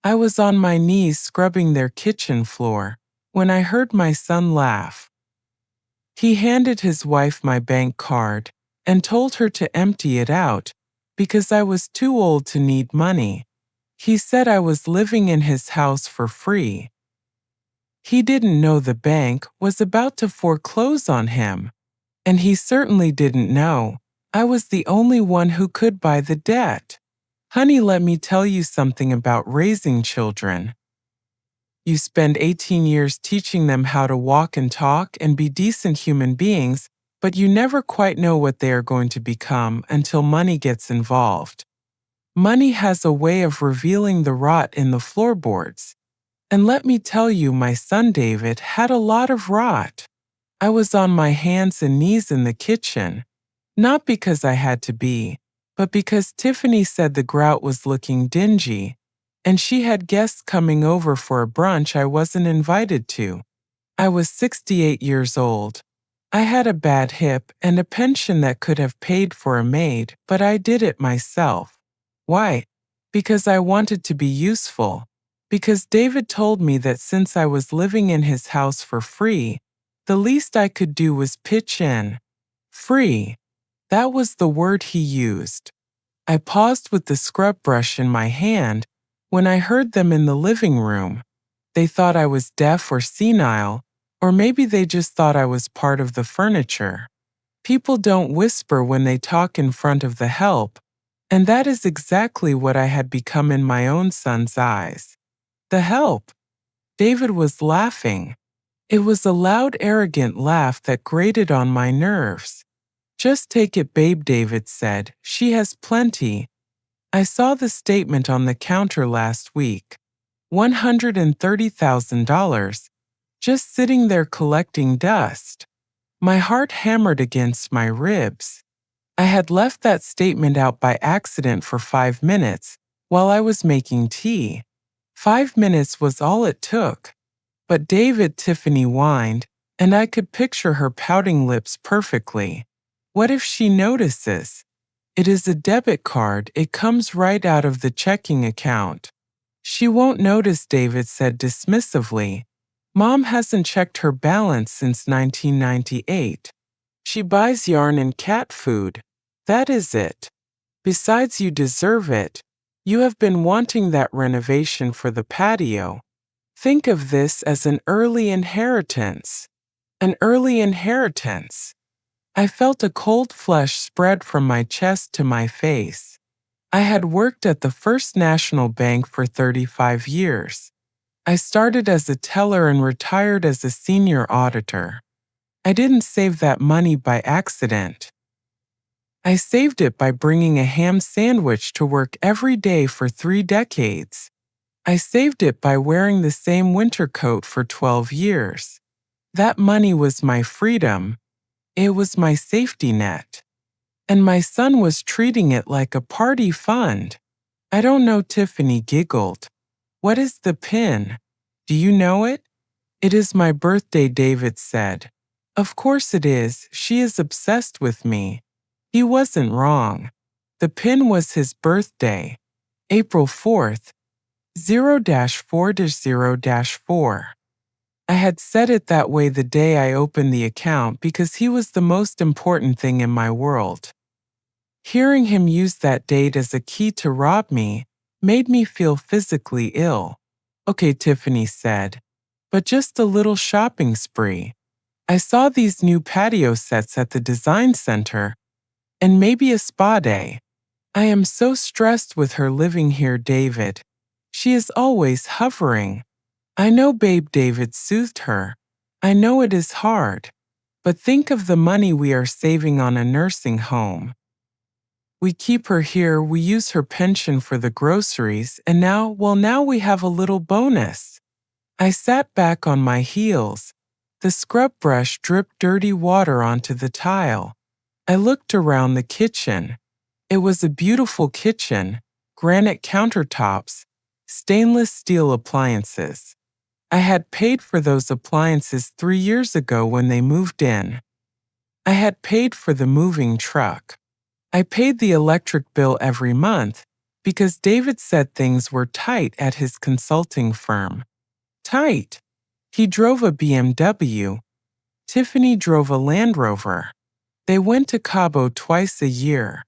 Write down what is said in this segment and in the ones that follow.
I was on my knees scrubbing their kitchen floor when I heard my son laugh. He handed his wife my bank card and told her to empty it out because I was too old to need money. He said I was living in his house for free. He didn't know the bank was about to foreclose on him, and he certainly didn't know I was the only one who could buy the debt. Honey, let me tell you something about raising children. You spend 18 years teaching them how to walk and talk and be decent human beings, but you never quite know what they are going to become until money gets involved. Money has a way of revealing the rot in the floorboards. And let me tell you, my son David had a lot of rot. I was on my hands and knees in the kitchen, not because I had to be, but because Tiffany said the grout was looking dingy, and she had guests coming over for a brunch I wasn't invited to. I was 68 years old. I had a bad hip and a pension that could have paid for a maid, but I did it myself. Why? Because I wanted to be useful. Because David told me that since I was living in his house for free, the least I could do was pitch in. Free. That was the word he used. I paused with the scrub brush in my hand when I heard them in the living room. They thought I was deaf or senile, or maybe they just thought I was part of the furniture. People don't whisper when they talk in front of the help, and that is exactly what I had become in my own son's eyes. The help. David was laughing. It was a loud, arrogant laugh that grated on my nerves. Just take it, babe, David said. She has plenty. I saw the statement on the counter last week. $130,000, just sitting there collecting dust. My heart hammered against my ribs. I had left that statement out by accident for 5 minutes while I was making tea. 5 minutes was all it took. But Tiffany whined, and I could picture her pouting lips perfectly. What if she notices? It is a debit card. It comes right out of the checking account. She won't notice, David said dismissively. Mom hasn't checked her balance since 1998. She buys yarn and cat food. That is it. Besides, you deserve it. You have been wanting that renovation for the patio. Think of this as an early inheritance. An early inheritance. I felt a cold flush spread from my chest to my face. I had worked at the First National Bank for 35 years. I started as a teller and retired as a senior auditor. I didn't save that money by accident. I saved it by bringing a ham sandwich to work every day for 3 decades. I saved it by wearing the same winter coat for 12 years. That money was my freedom. It was my safety net. And my son was treating it like a party fund. I don't know, Tiffany giggled. What is the PIN? Do you know it? It is my birthday, David said. Of course it is. She is obsessed with me. He wasn't wrong. The PIN was his birthday. April 4th, 0-4-0-4. I had said it that way the day I opened the account because he was the most important thing in my world. Hearing him use that date as a key to rob me made me feel physically ill. Okay, Tiffany said, but just a little shopping spree. I saw these new patio sets at the design center, and maybe a spa day. I am so stressed with her living here, David. She is always hovering. I know, babe, David soothed her. I know it is hard. But think of the money we are saving on a nursing home. We keep her here, we use her pension for the groceries, and now we have a little bonus. I sat back on my heels. The scrub brush dripped dirty water onto the tile. I looked around the kitchen. It was a beautiful kitchen, granite countertops, stainless steel appliances. I had paid for those appliances 3 years ago when they moved in. I had paid for the moving truck. I paid the electric bill every month, because David said things were tight at his consulting firm. Tight. He drove a BMW. Tiffany drove a Land Rover. They went to Cabo twice a year.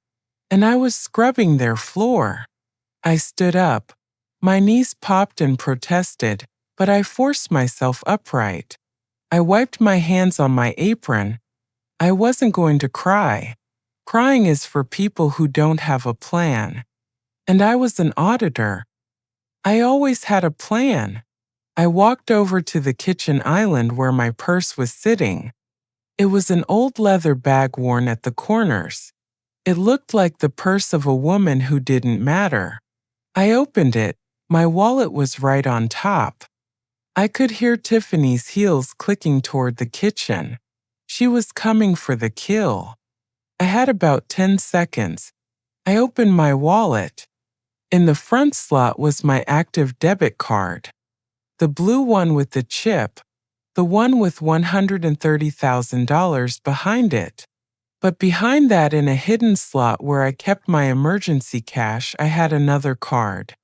And I was scrubbing their floor. I stood up. My knees popped and protested, but I forced myself upright. I wiped my hands on my apron. I wasn't going to cry. Crying is for people who don't have a plan. And I was an auditor. I always had a plan. I walked over to the kitchen island where my purse was sitting. It was an old leather bag worn at the corners. It looked like the purse of a woman who didn't matter. I opened it. My wallet was right on top. I could hear Tiffany's heels clicking toward the kitchen. She was coming for the kill. I had about 10 seconds. I opened my wallet. In the front slot was my active debit card. The blue one with the chip. The one with $130,000 behind it. But behind that, in a hidden slot where I kept my emergency cash, I had another card.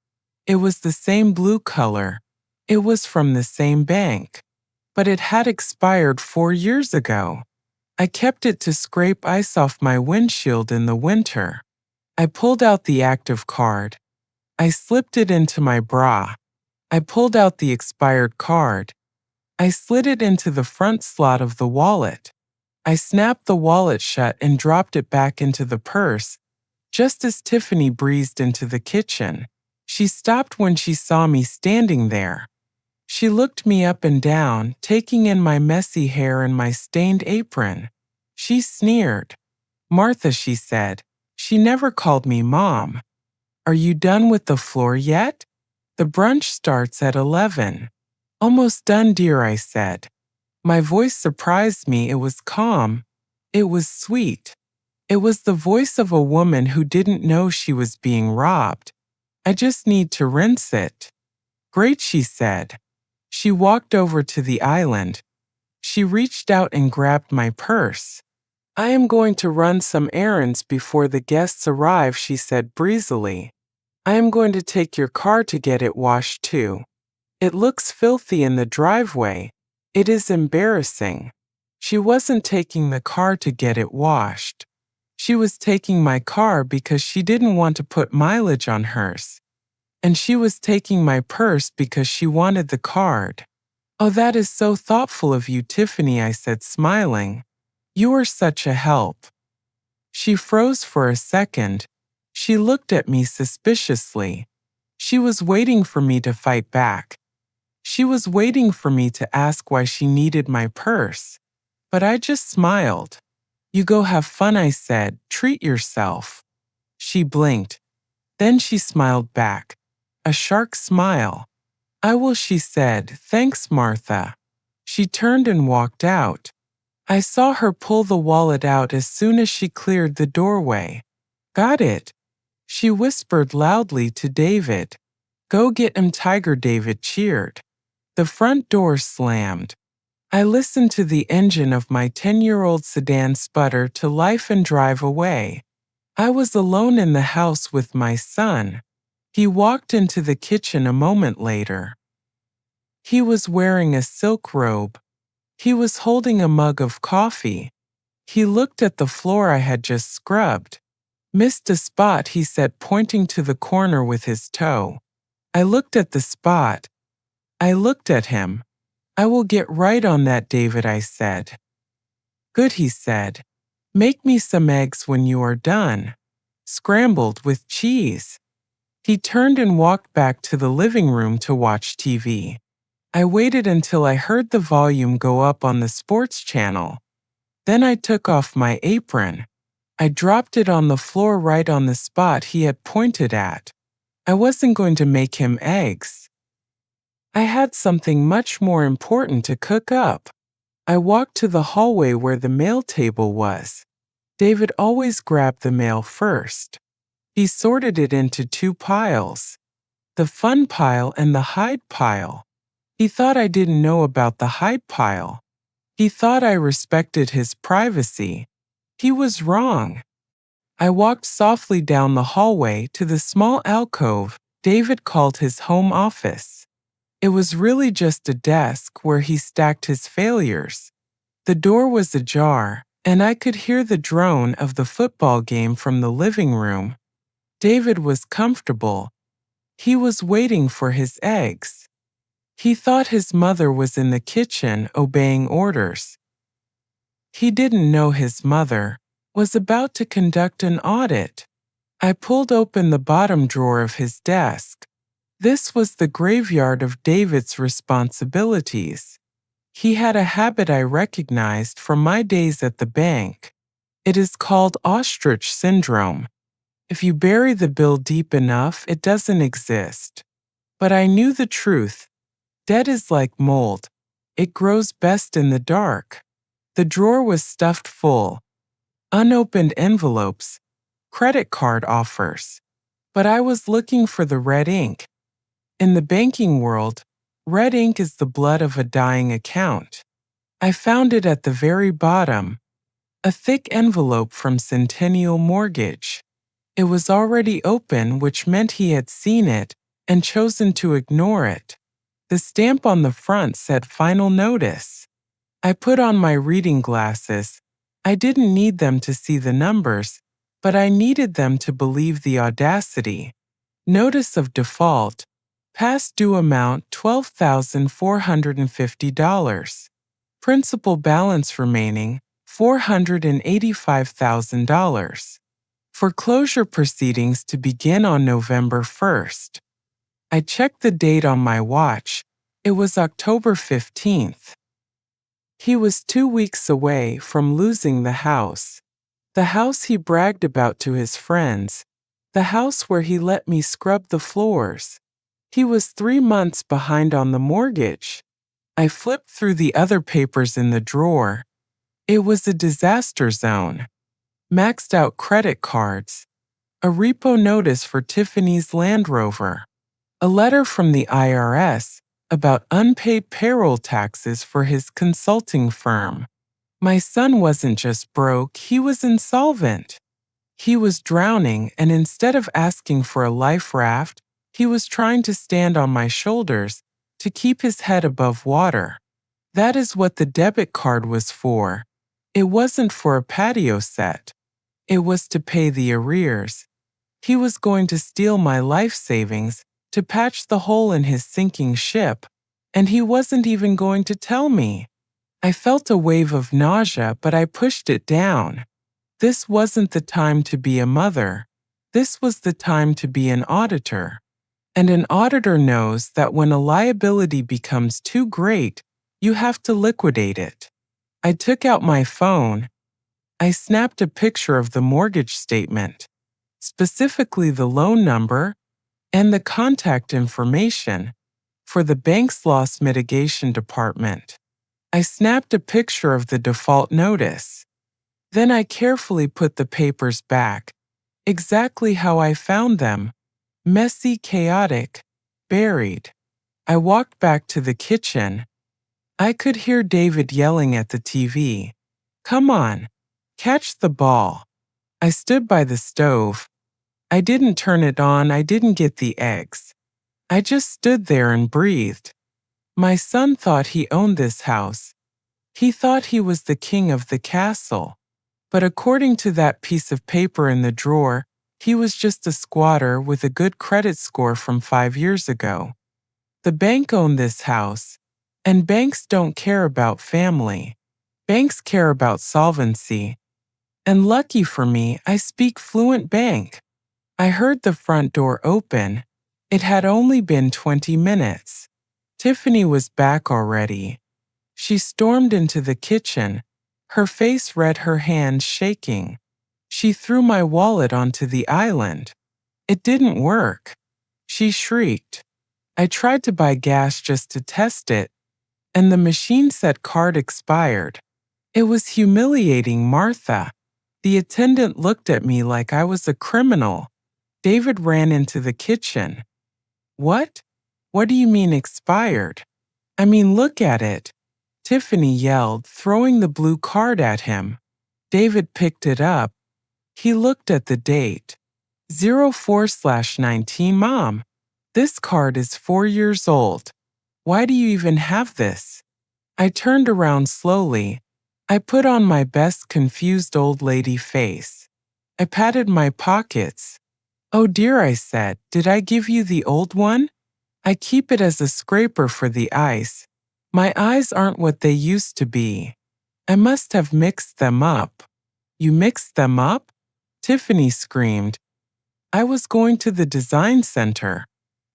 It was the same blue color. It was from the same bank. But it had expired 4 years ago. I kept it to scrape ice off my windshield in the winter. I pulled out the active card. I slipped it into my bra. I pulled out the expired card. I slid it into the front slot of the wallet. I snapped the wallet shut and dropped it back into the purse, just as Tiffany breezed into the kitchen. She stopped when she saw me standing there. She looked me up and down, taking in my messy hair and my stained apron. She sneered. "Martha," she said. She never called me Mom. "Are you done with the floor yet? The brunch starts at 11. "Almost done, dear," I said. My voice surprised me. It was calm. It was sweet. It was the voice of a woman who didn't know she was being robbed. "I just need to rinse it." "Great," she said. She walked over to the island. She reached out and grabbed my purse. "I am going to run some errands before the guests arrive," she said breezily. "I am going to take your car to get it washed too. It looks filthy in the driveway. It is embarrassing." She wasn't taking the car to get it washed. She was taking my car because she didn't want to put mileage on hers. And she was taking my purse because she wanted the card. "Oh, that is so thoughtful of you, Tiffany," I said, smiling. "You are such a help." She froze for a second. She looked at me suspiciously. She was waiting for me to fight back. She was waiting for me to ask why she needed my purse. But I just smiled. "You go have fun," I said. "Treat yourself." She blinked. Then she smiled back. A shark smile. "I will," she said. "Thanks, Martha." She turned and walked out. I saw her pull the wallet out as soon as she cleared the doorway. "Got it," she whispered loudly to David. "Go get him, Tiger," David cheered. The front door slammed. I listened to the engine of my 10-year-old sedan sputter to life and drive away. I was alone in the house with my son. He walked into the kitchen a moment later. He was wearing a silk robe. He was holding a mug of coffee. He looked at the floor I had just scrubbed. "Missed a spot," he said, pointing to the corner with his toe. I looked at the spot. I looked at him. "I will get right on that, David," I said. "Good," he said. "Make me some eggs when you are done. Scrambled with cheese." He turned and walked back to the living room to watch TV. I waited until I heard the volume go up on the sports channel. Then I took off my apron. I dropped it on the floor right on the spot he had pointed at. I wasn't going to make him eggs. I had something much more important to cook up. I walked to the hallway where the mail table was. David always grabbed the mail first. He sorted it into 2 piles, the fun pile and the hide pile. He thought I didn't know about the hide pile. He thought I respected his privacy. He was wrong. I walked softly down the hallway to the small alcove David called his home office. It was really just a desk where he stacked his failures. The door was ajar, and I could hear the drone of the football game from the living room. David was comfortable. He was waiting for his eggs. He thought his mother was in the kitchen obeying orders. He didn't know his mother was about to conduct an audit. I pulled open the bottom drawer of his desk. This was the graveyard of David's responsibilities. He had a habit I recognized from my days at the bank. It is called ostrich syndrome. If you bury the bill deep enough, it doesn't exist. But I knew the truth. Debt is like mold. It grows best in the dark. The drawer was stuffed full. Unopened envelopes, credit card offers. But I was looking for the red ink. In the banking world, red ink is the blood of a dying account. I found it at the very bottom. A thick envelope from Centennial Mortgage. It was already open, which meant he had seen it and chosen to ignore it. The stamp on the front said final notice. I put on my reading glasses. I didn't need them to see the numbers, but I needed them to believe the audacity. Notice of default. Past due amount $12,450. Principal balance remaining $485,000. Foreclosure proceedings to begin on November 1st. I checked the date on my watch. It was October 15th. He was 2 weeks away from losing the house. The house he bragged about to his friends. The house where he let me scrub the floors. He was 3 months behind on the mortgage. I flipped through the other papers in the drawer. It was a disaster zone. Maxed out credit cards. A repo notice for Tiffany's Land Rover. A letter from the IRS about unpaid payroll taxes for his consulting firm. My son wasn't just broke, he was insolvent. He was drowning, and instead of asking for a life raft, he was trying to stand on my shoulders to keep his head above water. That is what the debit card was for. It wasn't for a patio set. It was to pay the arrears. He was going to steal my life savings to patch the hole in his sinking ship, and he wasn't even going to tell me. I felt a wave of nausea, but I pushed it down. This wasn't the time to be a mother. This was the time to be an auditor. And an auditor knows that when a liability becomes too great, you have to liquidate it. I took out my phone. I snapped a picture of the mortgage statement, specifically the loan number and the contact information for the bank's loss mitigation department. I snapped a picture of the default notice. Then I carefully put the papers back, exactly how I found them, messy, chaotic, buried. I walked back to the kitchen. I could hear David yelling at the TV. Come on, catch the ball. I stood by the stove. I didn't turn it on, I didn't get the eggs. I just stood there and breathed. My son thought he owned this house. He thought he was the king of the castle. But according to that piece of paper in the drawer, he was just a squatter with a good credit score from 5 years ago. The bank owned this house, and banks don't care about family. Banks care about solvency. And lucky for me, I speak fluent bank. I heard the front door open. It had only been 20 minutes. Tiffany was back already. She stormed into the kitchen, her face red, her hands shaking. She threw my wallet onto the island. It didn't work. She shrieked. I tried to buy gas just to test it, and the machine said card expired. It was humiliating, Martha. The attendant looked at me like I was a criminal. David ran into the kitchen. What? What do you mean expired? I mean, look at it. Tiffany yelled, throwing the blue card at him. David picked it up. He looked at the date. 04/19. Mom, this card is 4 years old. Why do you even have this? I turned around slowly. I put on my best confused old lady face. I patted my pockets. Oh dear, I said, did I give you the old one? I keep it as a scraper for the ice. My eyes aren't what they used to be. I must have mixed them up. You mixed them up? Tiffany screamed. I was going to the design center.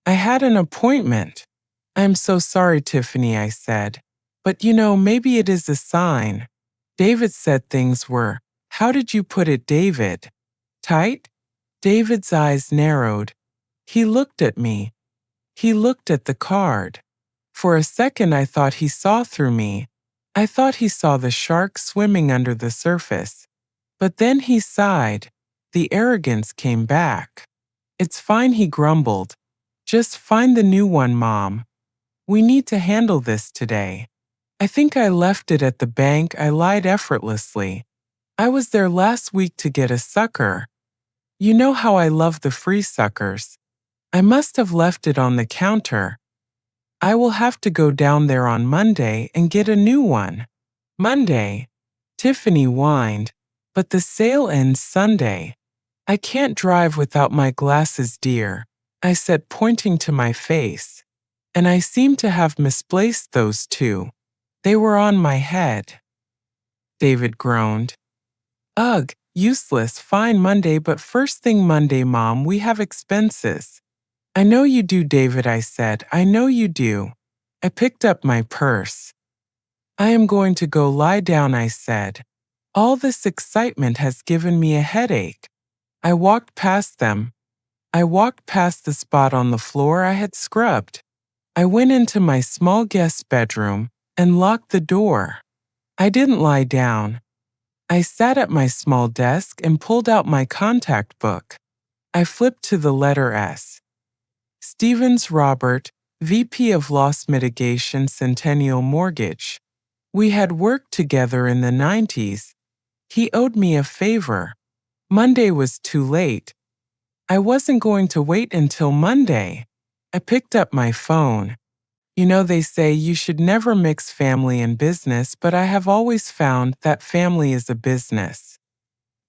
I had an appointment. I'm so sorry, Tiffany, I said. But maybe it is a sign. David said things were, how did you put it, David? Tight? David's eyes narrowed. He looked at me. He looked at the card. For a second I thought he saw through me. I thought he saw the shark swimming under the surface. But then he sighed. The arrogance came back. It's fine, he grumbled. Just find the new one, Mom. We need to handle this today. I think I left it at the bank. I lied effortlessly. I was there last week to get a sucker. You know how I love the free suckers. I must have left it on the counter. I will have to go down there on Monday and get a new one. Monday? Tiffany whined. But the sale ends Sunday. I can't drive without my glasses, dear, I said, pointing to my face. And I seem to have misplaced those two. They were on my head. David groaned. Ugh, useless, fine Monday, but first thing Monday, Mom, we have expenses. I know you do, David, I said. I know you do. I picked up my purse. I am going to go lie down, I said. All this excitement has given me a headache. I walked past them. I walked past the spot on the floor I had scrubbed. I went into my small guest bedroom and locked the door. I didn't lie down. I sat at my small desk and pulled out my contact book. I flipped to the letter S. Stevens Robert, VP of Loss Mitigation, Centennial Mortgage. We had worked together in the 90s. He owed me a favor. Monday was too late. I wasn't going to wait until Monday. I picked up my phone. They say you should never mix family and business, but I have always found that family is a business.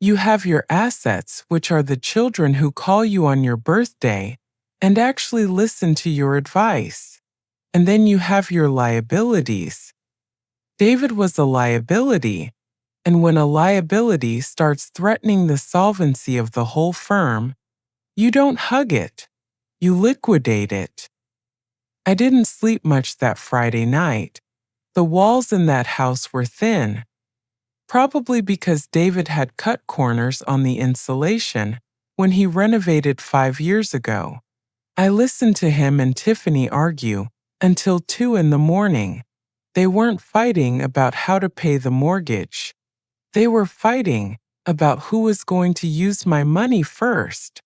You have your assets, which are the children who call you on your birthday and actually listen to your advice. And then you have your liabilities. David was a liability. And when a liability starts threatening the solvency of the whole firm, you don't hug it. You liquidate it. I didn't sleep much that Friday night. The walls in that house were thin. Probably because David had cut corners on the insulation when he renovated 5 years ago. I listened to him and Tiffany argue until 2 in the morning. They weren't fighting about how to pay the mortgage. They were fighting about who was going to use my money first.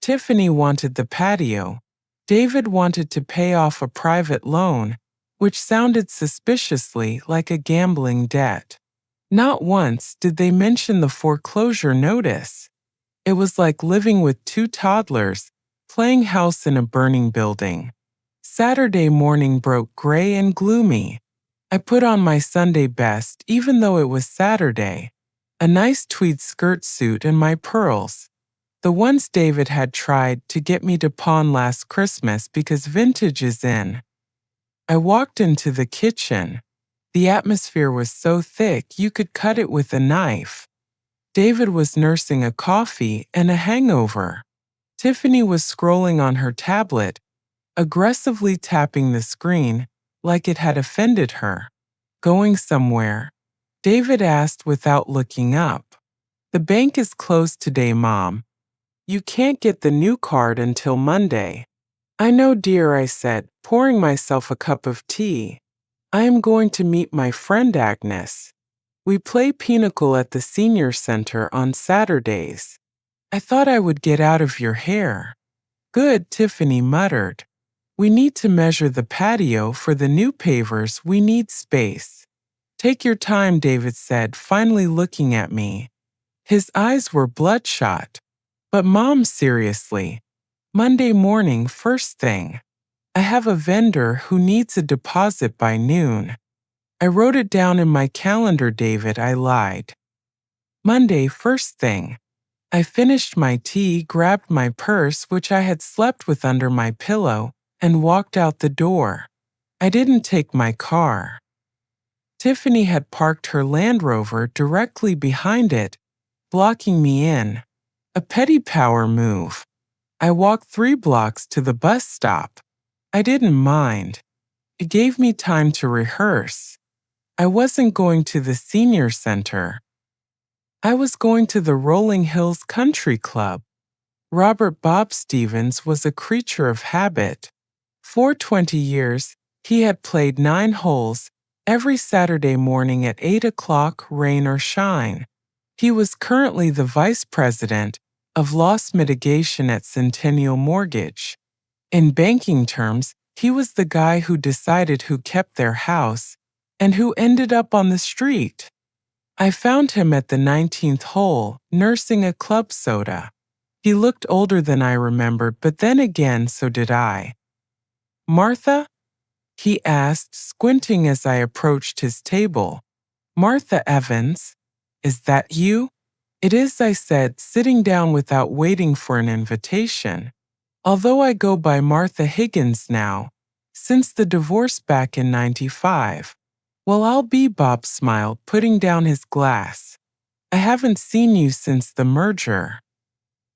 Tiffany wanted the patio. David wanted to pay off a private loan, which sounded suspiciously like a gambling debt. Not once did they mention the foreclosure notice. It was like living with 2 toddlers, playing house in a burning building. Saturday morning broke gray and gloomy. I put on my Sunday best even though it was Saturday, a nice tweed skirt suit and my pearls. The ones David had tried to get me to pawn last Christmas because vintage is in. I walked into the kitchen. The atmosphere was so thick you could cut it with a knife. David was nursing a coffee and a hangover. Tiffany was scrolling on her tablet, aggressively tapping the screen like it had offended her. Going somewhere? David asked without looking up. The bank is closed today, Mom. You can't get the new card until Monday. I know, dear, I said, pouring myself a cup of tea. I am going to meet my friend Agnes. We play pinochle at the senior center on Saturdays. I thought I would get out of your hair. Good, Tiffany muttered. We need to measure the patio for the new pavers. We need space. Take your time, David said, finally looking at me. His eyes were bloodshot. But Mom, seriously. Monday morning, first thing. I have a vendor who needs a deposit by noon. I wrote it down in my calendar, David, I lied. Monday, first thing. I finished my tea, grabbed my purse, which I had slept with under my pillow, and walked out the door. I didn't take my car. Tiffany had parked her Land Rover directly behind it, blocking me in. A petty power move. I walked 3 blocks to the bus stop. I didn't mind. It gave me time to rehearse. I wasn't going to the senior center. I was going to the Rolling Hills Country Club. Robert Bob Stevens was a creature of habit. For 20 years, he had played 9 holes every Saturday morning at 8 o'clock, rain or shine. He was currently the vice president of loss mitigation at Centennial Mortgage. In banking terms, he was the guy who decided who kept their house and who ended up on the street. I found him at the 19th hole, nursing a club soda. He looked older than I remembered, but then again, so did I. Martha? He asked, squinting as I approached his table. Martha Evans? Is that you? It is, I said, sitting down without waiting for an invitation. Although I go by Martha Higgins now, since the divorce back in '95. Well, I'll be, Bob smiled, putting down his glass. I haven't seen you since the merger.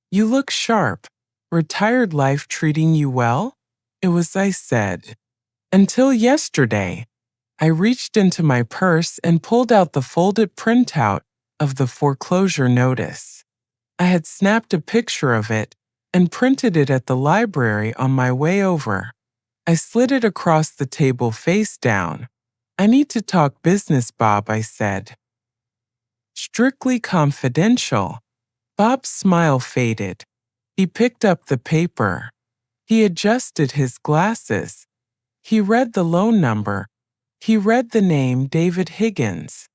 You look sharp. Retired life treating you well? It was, I said. Until yesterday. I reached into my purse and pulled out the folded printout of the foreclosure notice. I had snapped a picture of it and printed it at the library on my way over. I slid it across the table face down. I need to talk business, Bob, I said. Strictly confidential. Bob's smile faded. He picked up the paper. He adjusted his glasses. He read the loan number. He read the name David Higgins.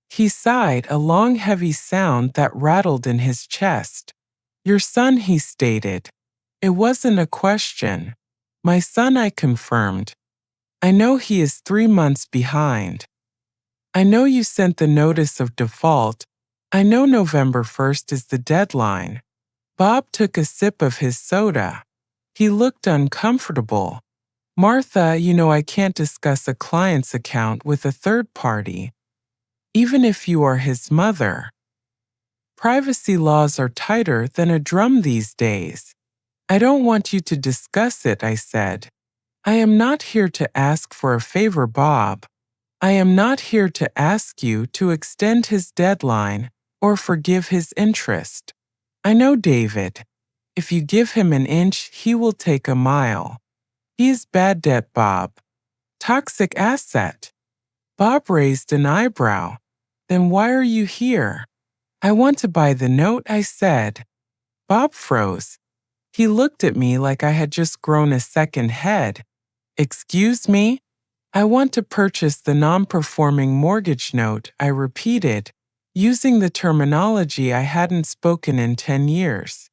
He sighed, a long, heavy sound that rattled in his chest. Your son, he stated. It wasn't a question. My son, I confirmed. I know he is 3 months behind. I know you sent the notice of default. I know November 1st is the deadline. Bob took a sip of his soda. He looked uncomfortable. Martha, you know I can't discuss a client's account with a third party, even if you are his mother. Privacy laws are tighter than a drum these days. I don't want you to discuss it, I said. I am not here to ask for a favor, Bob. I am not here to ask you to extend his deadline or forgive his interest. I know David. If you give him an inch, he will take a mile. He is bad debt, Bob. Toxic asset. Bob raised an eyebrow. Then why are you here? I want to buy the note, I said. Bob froze. He looked at me like I had just grown a second head. Excuse me? I want to purchase the non-performing mortgage note, I repeated, using the terminology I hadn't spoken in 10 years.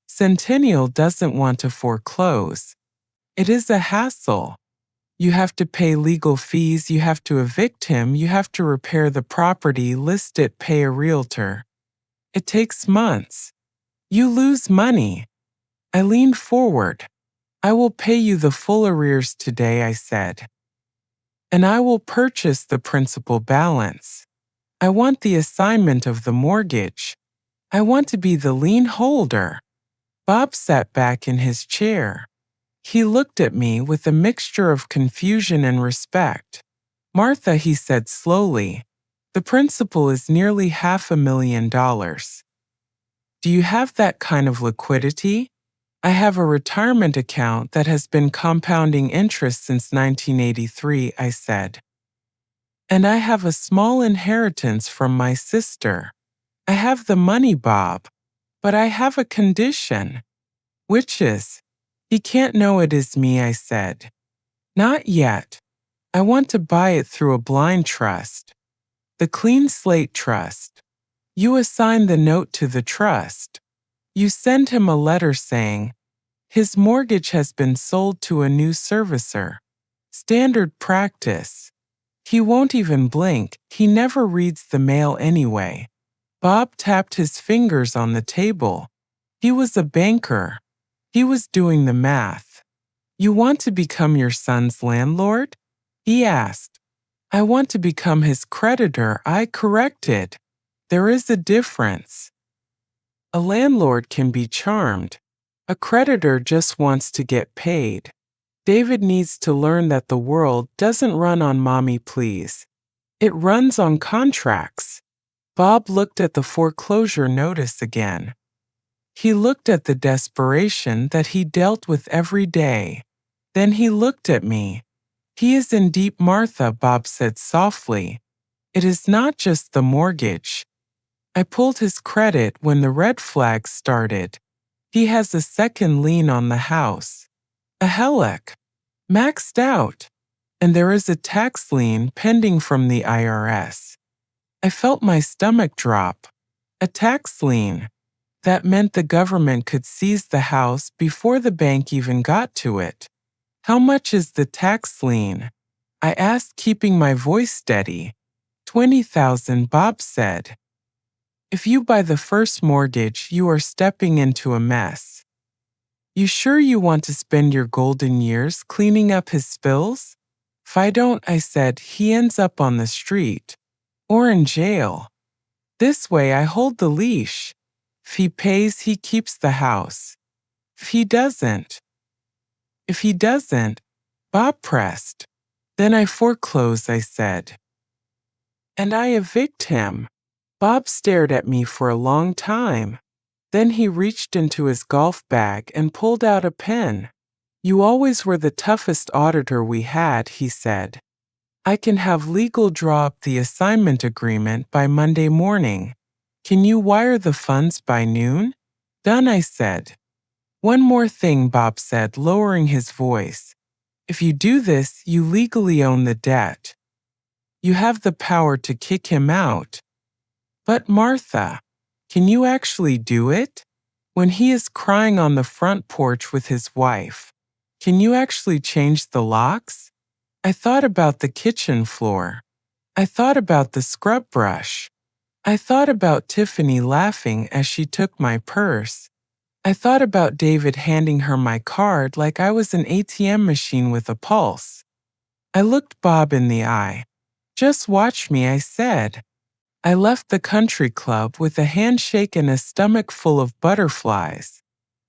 Centennial doesn't want to foreclose. It is a hassle. You have to pay legal fees, you have to evict him, you have to repair the property, list it, pay a realtor. It takes months. You lose money. I leaned forward. I will pay you the full arrears today, I said. And I will purchase the principal balance. I want the assignment of the mortgage. I want to be the lien holder. Bob sat back in his chair. He looked at me with a mixture of confusion and respect. Martha, he said slowly, the principal is nearly $500,000. Do you have that kind of liquidity? I have a retirement account that has been compounding interest since 1983, I said. And I have a small inheritance from my sister. I have the money, Bob, but I have a condition. Which is? He can't know it is me, I said. Not yet. I want to buy it through a blind trust. The Clean Slate Trust. You assign the note to the trust. You send him a letter saying, his mortgage has been sold to a new servicer. Standard practice. He won't even blink, he never reads the mail anyway. Bob tapped his fingers on the table. He was a banker. He was doing the math. You want to become your son's landlord? He asked. I want to become his creditor, I corrected. There is a difference. A landlord can be charmed. A creditor just wants to get paid. David needs to learn that the world doesn't run on mommy please. It runs on contracts. Bob looked at the foreclosure notice again. He looked at the desperation that he dealt with every day. Then he looked at me. He is in deep, Martha, Bob said softly. It is not just the mortgage. I pulled his credit when the red flags started. He has a second lien on the house. A HELOC. Maxed out. And there is a tax lien pending from the IRS. I felt my stomach drop. A tax lien. That meant the government could seize the house before the bank even got to it. How much is the tax lien? I asked, keeping my voice steady. 20,000, Bob said. If you buy the first mortgage, you are stepping into a mess. You sure you want to spend your golden years cleaning up his spills? If I don't, I said, he ends up on the street. Or in jail. This way I hold the leash. If he pays, he keeps the house. If he doesn't, Bob pressed. Then I foreclose, I said. And I evict him. Bob stared at me for a long time. Then he reached into his golf bag and pulled out a pen. You always were the toughest auditor we had, he said. I can have legal draw up the assignment agreement by Monday morning. Can you wire the funds by noon? Done, I said. One more thing, Bob said, lowering his voice. If you do this, you legally own the debt. You have the power to kick him out. But Martha, can you actually do it? When he is crying on the front porch with his wife, can you actually change the locks? I thought about the kitchen floor. I thought about the scrub brush. I thought about Tiffany laughing as she took my purse. I thought about David handing her my card like I was an ATM machine with a pulse. I looked Bob in the eye. Just watch me, I said. I left the country club with a handshake and a stomach full of butterflies.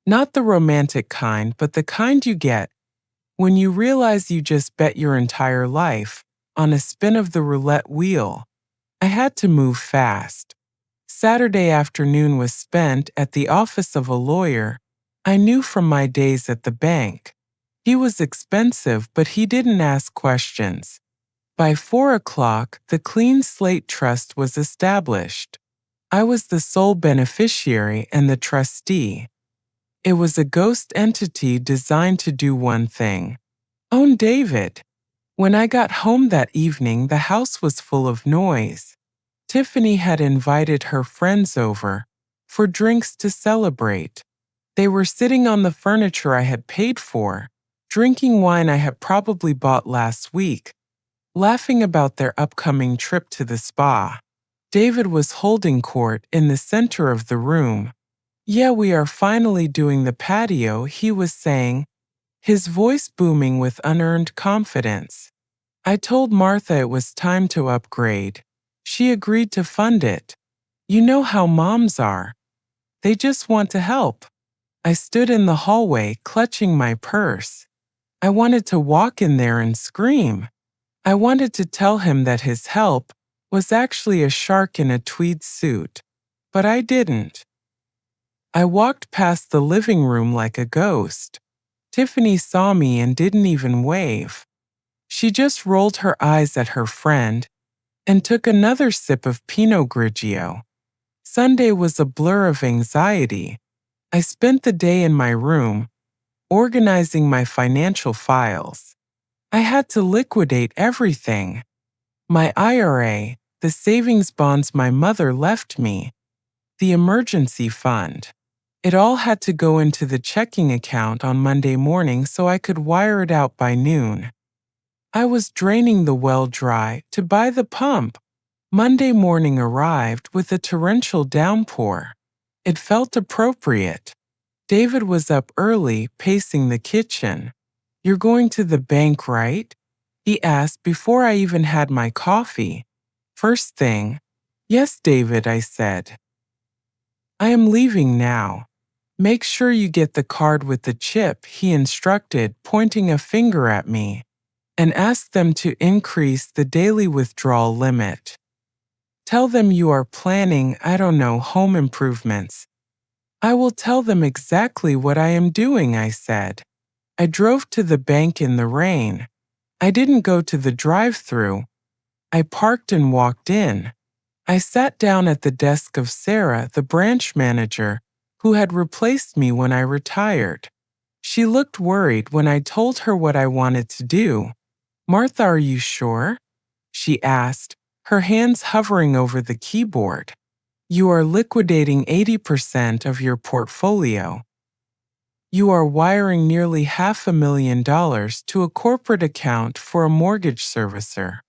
Not the romantic kind, but the kind you get when you realize you just bet your entire life on a spin of the roulette wheel. I had to move fast. Saturday afternoon was spent at the office of a lawyer I knew from my days at the bank. He was expensive, but he didn't ask questions. By 4 o'clock, the Clean Slate Trust was established. I was the sole beneficiary and the trustee. It was a ghost entity designed to do one thing: own David. When I got home that evening, the house was full of noise. Tiffany had invited her friends over for drinks to celebrate. They were sitting on the furniture I had paid for, drinking wine I had probably bought last week, laughing about their upcoming trip to the spa. David was holding court in the center of the room. Yeah, we are finally doing the patio, he was saying, his voice booming with unearned confidence. I told Martha it was time to upgrade. She agreed to fund it. You know how moms are. They just want to help. I stood in the hallway clutching my purse. I wanted to walk in there and scream. I wanted to tell him that his help was actually a shark in a tweed suit, but I didn't. I walked past the living room like a ghost. Tiffany saw me and didn't even wave. She just rolled her eyes at her friend and took another sip of Pinot Grigio. Sunday was a blur of anxiety. I spent the day in my room, organizing my financial files. I had to liquidate everything. My IRA, the savings bonds my mother left me, the emergency fund. It all had to go into the checking account on Monday morning so I could wire it out by noon. I was draining the well dry to buy the pump. Monday morning arrived with a torrential downpour. It felt appropriate. David was up early, pacing the kitchen. "You're going to the bank, right?" he asked before I even had my coffee. "First thing." "Yes, David," I said. "I am leaving now. Make sure you get the card with the chip," he instructed, pointing a finger at me. "And ask them to increase the daily withdrawal limit. Tell them you are planning, I don't know, home improvements." "I will tell them exactly what I am doing," I said. I drove to the bank in the rain. I didn't go to the drive-thru. I parked and walked in. I sat down at the desk of Sarah, the branch manager, who had replaced me when I retired. She looked worried when I told her what I wanted to do. "Martha, are you sure?" she asked, her hands hovering over the keyboard. "You are liquidating 80% of your portfolio. You are wiring nearly $500,000 to a corporate account for a mortgage servicer.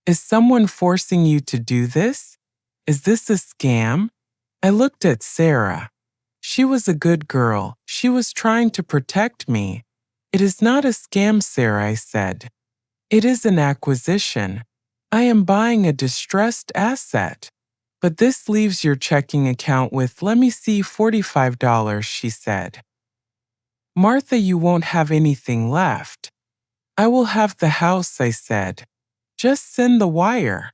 Is someone forcing you to do this? Is this a scam?" I looked at Sarah. She was a good girl. She was trying to protect me. "It is not a scam, Sarah," I said. "It is an acquisition. I am buying a distressed asset. But this leaves your checking account with, let me see, $45, she said. "Martha, you won't have anything left." "I will have the house," I said. "Just send the wire."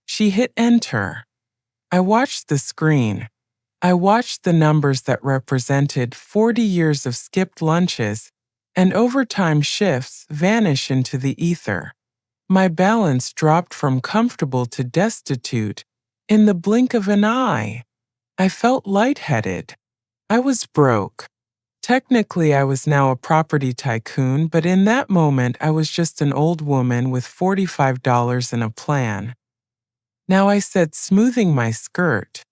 She hit enter. I watched the screen. I watched the numbers that represented 40 years of skipped lunches and overtime shifts vanish into the ether. My balance dropped from comfortable to destitute in the blink of an eye. I felt lightheaded. I was broke. Technically, I was now a property tycoon, but in that moment, I was just an old woman with $45 in a plan. Now I said, smoothing my skirt,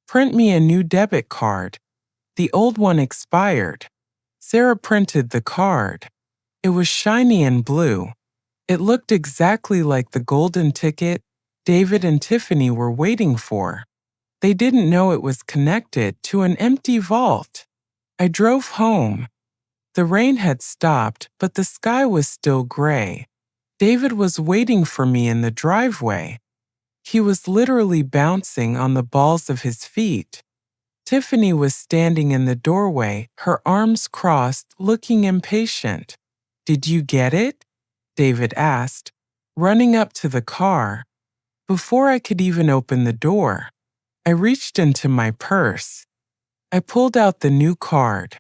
"Print me a new debit card." The old one expired. Sarah printed the card. It was shiny and blue. It looked exactly like the golden ticket David and Tiffany were waiting for. They didn't know it was connected to an empty vault. I drove home. The rain had stopped, but the sky was still gray. David was waiting for me in the driveway. He was literally bouncing on the balls of his feet. Tiffany was standing in the doorway, her arms crossed, looking impatient. "Did you get it?" David asked, running up to the car. Before I could even open the door, I reached into my purse. I pulled out the new card.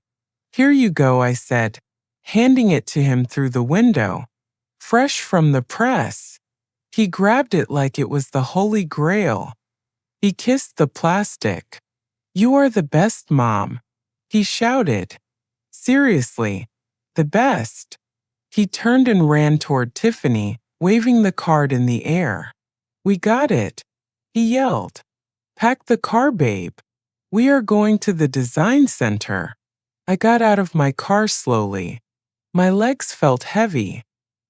"Here you go," I said, handing it to him through the window. "Fresh from the press." He grabbed it like it was the Holy Grail. He kissed the plastic. "You are the best, Mom," he shouted. Seriously, the best. He turned and ran toward Tiffany, waving the card in the air. "We got it," he yelled. "Pack the car, babe. We are going to the design center." I got out of my car slowly. My legs felt heavy.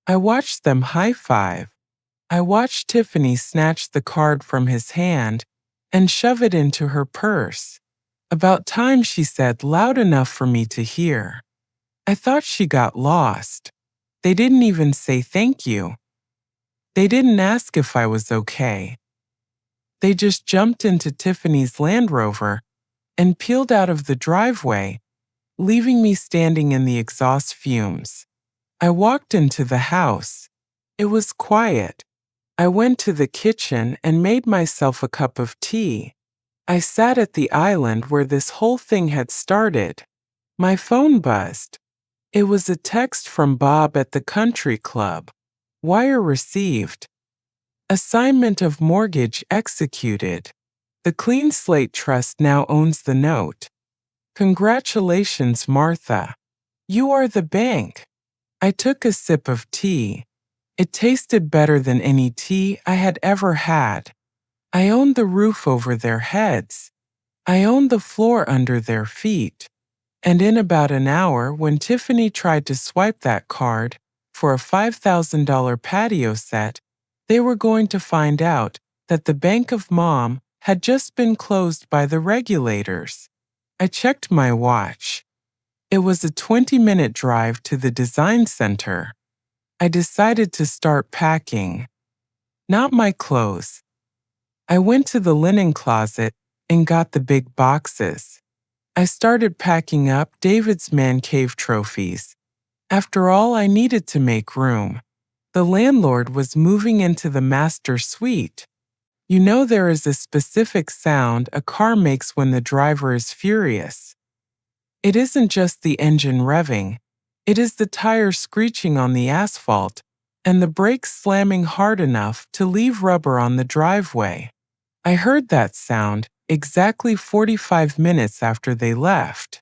I watched them high-five. I watched Tiffany snatch the card from his hand and shove it into her purse. "About time," she said, loud enough for me to hear. I thought she got lost. They didn't even say thank you. They didn't ask if I was okay. They just jumped into Tiffany's Land Rover and peeled out of the driveway, leaving me standing in the exhaust fumes. I walked into the house. It was quiet. I went to the kitchen and made myself a cup of tea. I sat at the island where this whole thing had started. My phone buzzed. It was a text from Bob at the country club. Wire received. Assignment of mortgage executed. The Clean Slate Trust now owns the note. Congratulations, Martha. You are the bank. I took a sip of tea. It tasted better than any tea I had ever had. I owned the roof over their heads. I owned the floor under their feet. And in about an hour, when Tiffany tried to swipe that card for a $5,000 patio set, they were going to find out that the bank of Mom had just been closed by the regulators. I checked my watch. It was a 20-minute drive to the design center. I decided to start packing. Not my clothes. I went to the linen closet and got the big boxes. I started packing up David's man cave trophies. After all, I needed to make room. The landlord was moving into the master suite. You know, there is a specific sound a car makes when the driver is furious. It isn't just the engine revving. It is the tires screeching on the asphalt and the brakes slamming hard enough to leave rubber on the driveway. I heard that sound exactly 45 minutes after they left.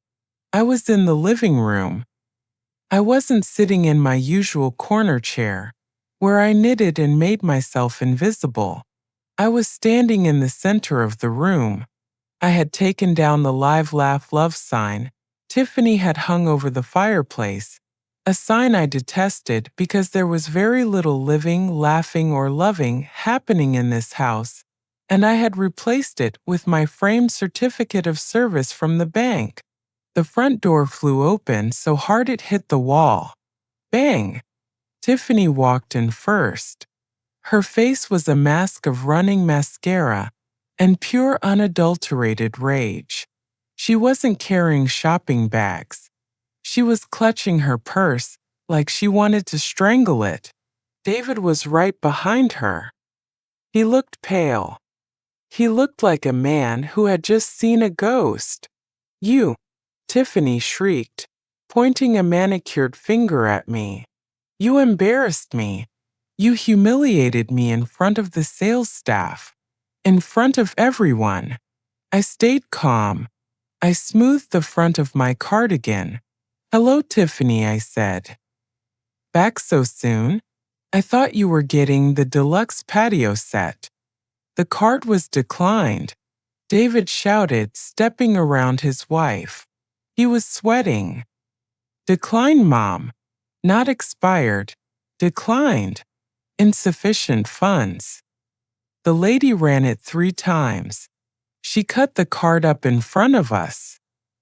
I was in the living room. I wasn't sitting in my usual corner chair, where I knitted and made myself invisible. I was standing in the center of the room. I had taken down the Live Laugh Love sign Tiffany had hung over the fireplace, a sign I detested because there was very little living, laughing, or loving happening in this house, and I had replaced it with my framed certificate of service from the bank. The front door flew open so hard it hit the wall. Bang! Tiffany walked in first. Her face was a mask of running mascara and pure unadulterated rage. She wasn't carrying shopping bags. She was clutching her purse like she wanted to strangle it. David was right behind her. He looked pale. He looked like a man who had just seen a ghost. "You!" Tiffany shrieked, pointing a manicured finger at me. "You embarrassed me. You humiliated me in front of the sales staff. In front of everyone." I stayed calm. I smoothed the front of my cardigan. "Hello, Tiffany," I said. "Back so soon? I thought you were getting the deluxe patio set." The card was declined. David shouted, stepping around his wife. He was sweating. "Declined, Mom. Not expired. Declined. Insufficient funds." The lady ran it 3 times. She cut the card up in front of us.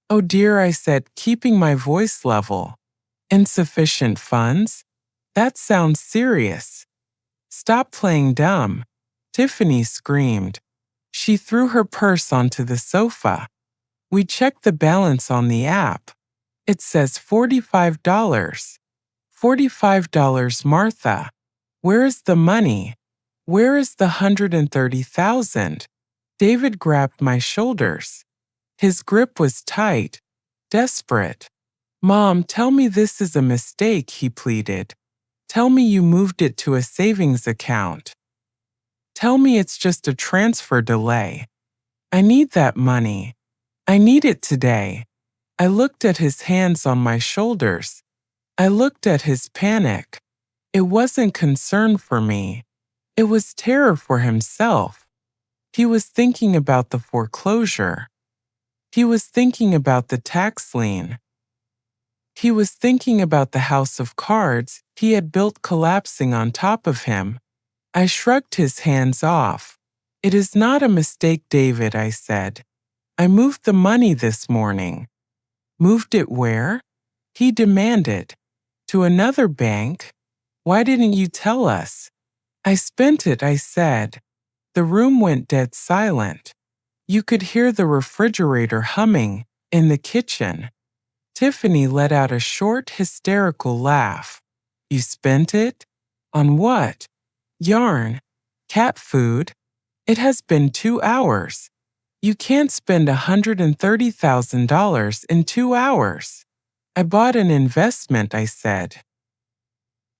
"Oh dear," I said, keeping my voice level. "Insufficient funds? That sounds serious." "Stop playing dumb," Tiffany screamed. She threw her purse onto the sofa. We checked the balance on the app. It says $45. $45, Martha. Where is the money? Where is the $130,000? David grabbed my shoulders. His grip was tight, desperate. "Mom, tell me this is a mistake," he pleaded. "Tell me you moved it to a savings account. Tell me it's just a transfer delay. I need that money. I need it today." I looked at his hands on my shoulders. I looked at his panic. It wasn't concern for me. It was terror for himself. He was thinking about the foreclosure. He was thinking about the tax lien. He was thinking about the house of cards he had built collapsing on top of him. I shrugged his hands off. "It is not a mistake, David," I said. "I moved the money this morning." "Moved it where?" he demanded. "To another bank? Why didn't you tell us?" "I spent it," I said. The room went dead silent. You could hear the refrigerator humming in the kitchen. Tiffany let out a short, hysterical laugh. "You spent it? On what?" "Yarn. Cat food. It has been 2 hours. You can't spend $130,000 in 2 hours." "I bought an investment," I said.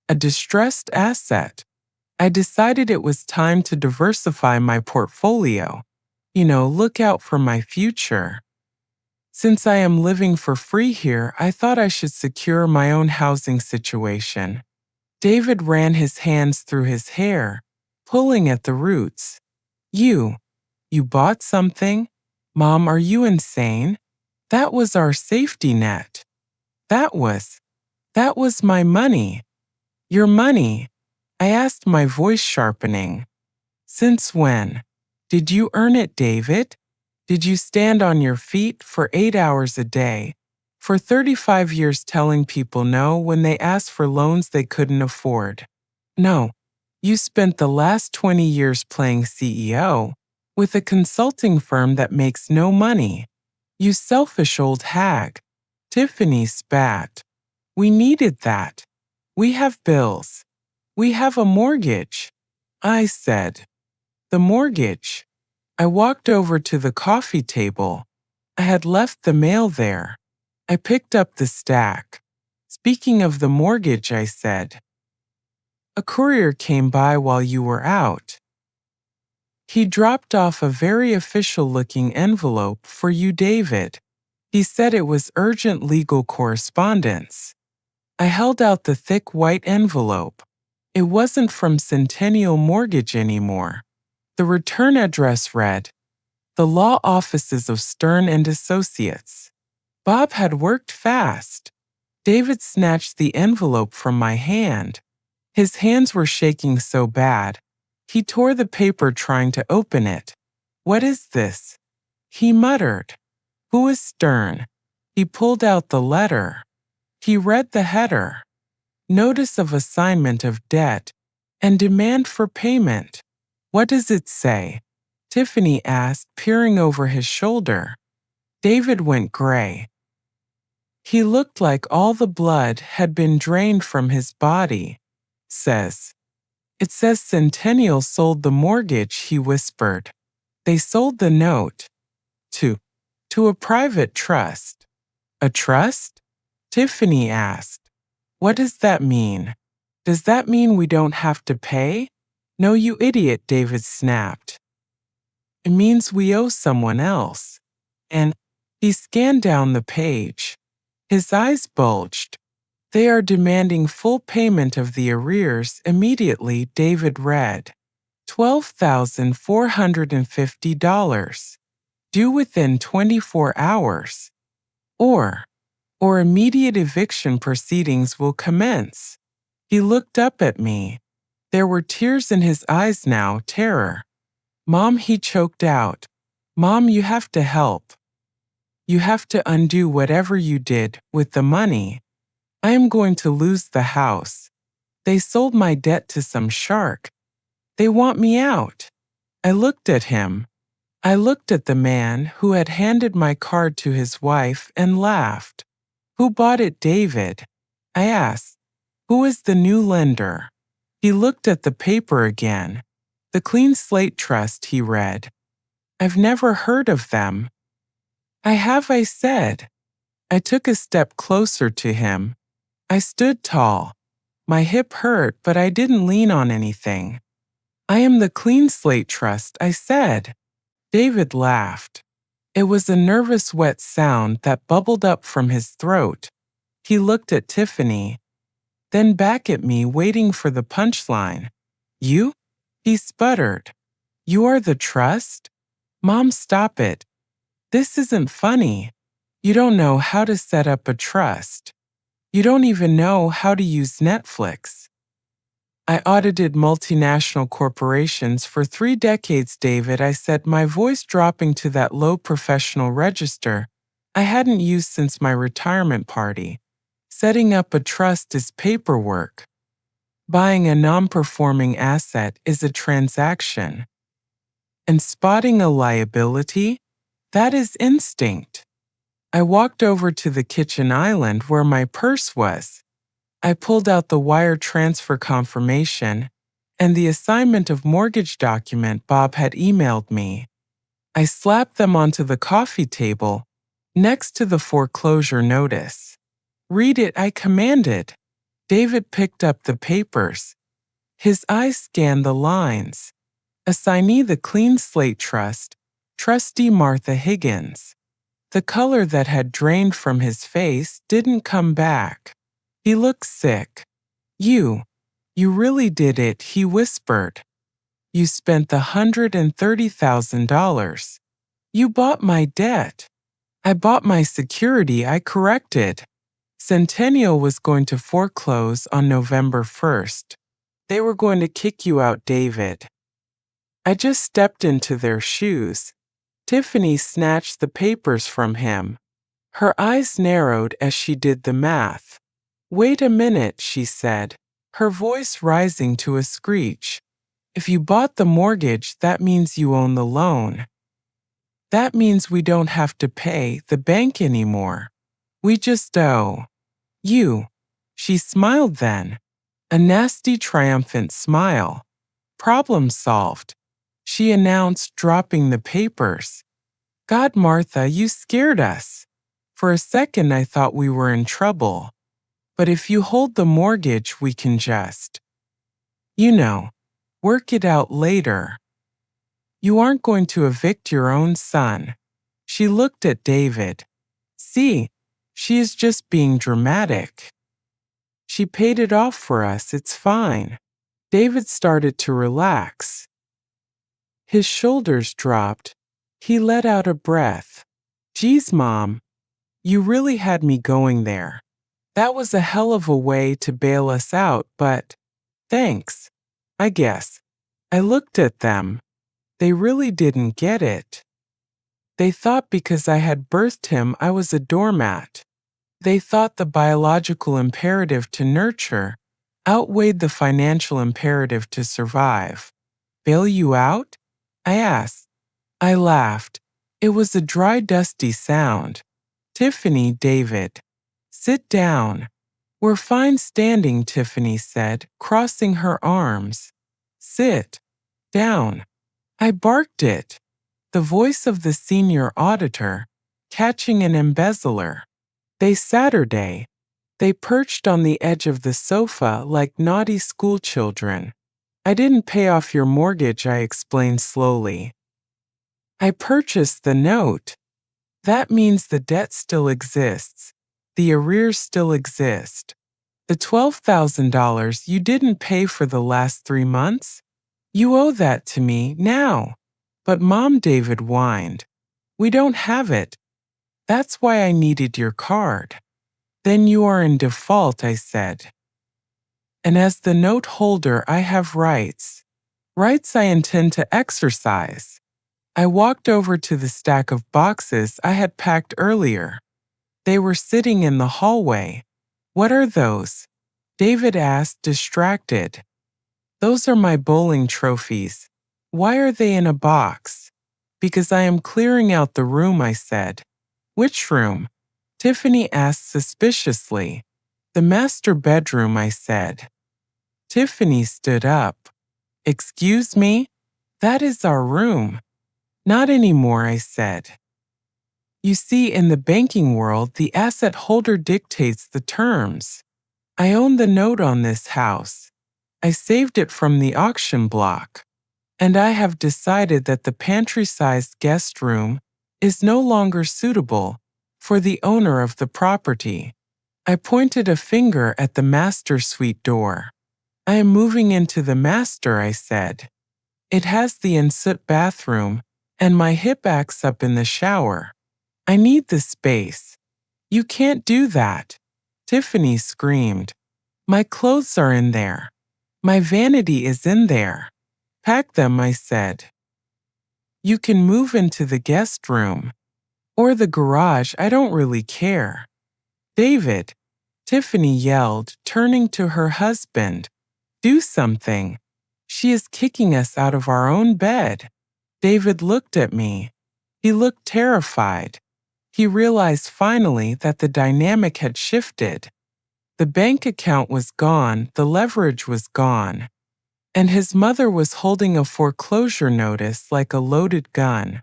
"A distressed asset. I decided it was time to diversify my portfolio. Look out for my future. Since I am living for free here, I thought I should secure my own housing situation." David ran his hands through his hair, pulling at the roots. You bought something? Mom, are you insane? That was our safety net. That was my money. Your money. I asked, my voice sharpening. Since when? Did you earn it, David? Did you stand on your feet for 8 hours a day, for 35 years telling people no when they asked for loans they couldn't afford? No. You spent the last 20 years playing CEO with a consulting firm that makes no money. You selfish old hag. Tiffany spat. We needed that. We have bills. We have a mortgage. I said. The mortgage. I walked over to the coffee table. I had left the mail there. I picked up the stack. Speaking of the mortgage, I said. A courier came by while you were out. He dropped off a very official-looking envelope for you, David. He said it was urgent legal correspondence. I held out the thick white envelope. It wasn't from Centennial Mortgage anymore. The return address read, the law offices of Stern and Associates. Bob had worked fast. David snatched the envelope from my hand. His hands were shaking so bad. He tore the paper trying to open it. What is this? He muttered. Who is Stern? He pulled out the letter. He read the header. Notice of assignment of debt and demand for payment. What does it say? Tiffany asked, peering over his shoulder. David went gray. He looked like all the blood had been drained from his body. It says Centennial sold the mortgage, he whispered. They sold the note. To a private trust. A trust? Tiffany asked. What does that mean? Does that mean we don't have to pay? No, you idiot, David snapped. It means we owe someone else. And he scanned down the page. His eyes bulged. They are demanding full payment of the arrears immediately, David read. $12,450. Due within 24 hours. Or immediate eviction proceedings will commence. He looked up at me. There were tears in his eyes now, terror. Mom, he choked out. Mom, you have to help. You have to undo whatever you did with the money. I am going to lose the house. They sold my debt to some shark. They want me out. I looked at him. I looked at the man who had handed my card to his wife and laughed. Who bought it, David? I asked. Who is the new lender? He looked at the paper again. The Clean Slate Trust, he read. I've never heard of them. I have, I said. I took a step closer to him. I stood tall. My hip hurt, but I didn't lean on anything. I am the Clean Slate Trust, I said. David laughed. It was a nervous, wet sound that bubbled up from his throat. He looked at Tiffany, then back at me, waiting for the punchline. You? He sputtered. You are the trust? Mom, stop it. This isn't funny. You don't know how to set up a trust. You don't even know how to use Netflix. I audited multinational corporations for 3 decades, David, I said, my voice dropping to that low professional register I hadn't used since my retirement party. Setting up a trust is paperwork. Buying a non-performing asset is a transaction. And spotting a liability? That is instinct. I walked over to the kitchen island where my purse was. I pulled out the wire transfer confirmation and the assignment of mortgage document Bob had emailed me. I slapped them onto the coffee table next to the foreclosure notice. Read it, I commanded. David picked up the papers. His eyes scanned the lines. Assignee the Clean Slate Trust, Trustee Martha Higgins. The color that had drained from his face didn't come back. He looked sick. You really did it, he whispered. You spent the $130,000. You bought my debt. I bought my security, I corrected. Centennial was going to foreclose on November 1st. They were going to kick you out, David. I just stepped into their shoes. Tiffany snatched the papers from him. Her eyes narrowed as she did the math. Wait a minute, she said, her voice rising to a screech. If you bought the mortgage, that means you own the loan. That means we don't have to pay the bank anymore. We just owe you. She smiled then. A nasty, triumphant smile. Problem solved, she announced, dropping the papers. God, Martha, you scared us. For a second I thought we were in trouble. But if you hold the mortgage, we can just, work it out later. You aren't going to evict your own son. She looked at David. See, she is just being dramatic. She paid it off for us, it's fine. David started to relax. His shoulders dropped. He let out a breath. Geez, Mom, you really had me going there. That was a hell of a way to bail us out, but thanks, I guess. I looked at them. They really didn't get it. They thought because I had birthed him I was a doormat. They thought the biological imperative to nurture outweighed the financial imperative to survive. Bail you out? I asked. I laughed. It was a dry, dusty sound. Tiffany, David. Sit down. We're fine standing, Tiffany said, crossing her arms. Sit down. I barked it. The voice of the senior auditor, catching an embezzler. They perched on the edge of the sofa like naughty schoolchildren. I didn't pay off your mortgage, I explained slowly. I purchased the note. That means the debt still exists. The arrears still exist. The $12,000 you didn't pay for the last 3 months? You owe that to me now. But Mom, David whined. We don't have it. That's why I needed your card. Then you are in default, I said. And as the note holder, I have rights. Rights I intend to exercise. I walked over to the stack of boxes I had packed earlier. They were sitting in the hallway. What are those? David asked, distracted. Those are my bowling trophies. Why are they in a box? Because I am clearing out the room, I said. Which room? Tiffany asked suspiciously. The master bedroom, I said. Tiffany stood up. Excuse me? That is our room. Not anymore, I said. You see, in the banking world, the asset holder dictates the terms. I own the note on this house. I saved it from the auction block. And I have decided that the pantry-sized guest room is no longer suitable for the owner of the property. I pointed a finger at the master suite door. I am moving into the master, I said. It has the ensuite bathroom, and my hip acts up in the shower. I need the space. You can't do that. Tiffany screamed. My clothes are in there. My vanity is in there. Pack them, I said. You can move into the guest room. Or the garage, I don't really care. David, Tiffany yelled, turning to her husband. Do something. She is kicking us out of our own bed. David looked at me. He looked terrified. He realized finally that the dynamic had shifted. The bank account was gone, the leverage was gone. And his mother was holding a foreclosure notice like a loaded gun.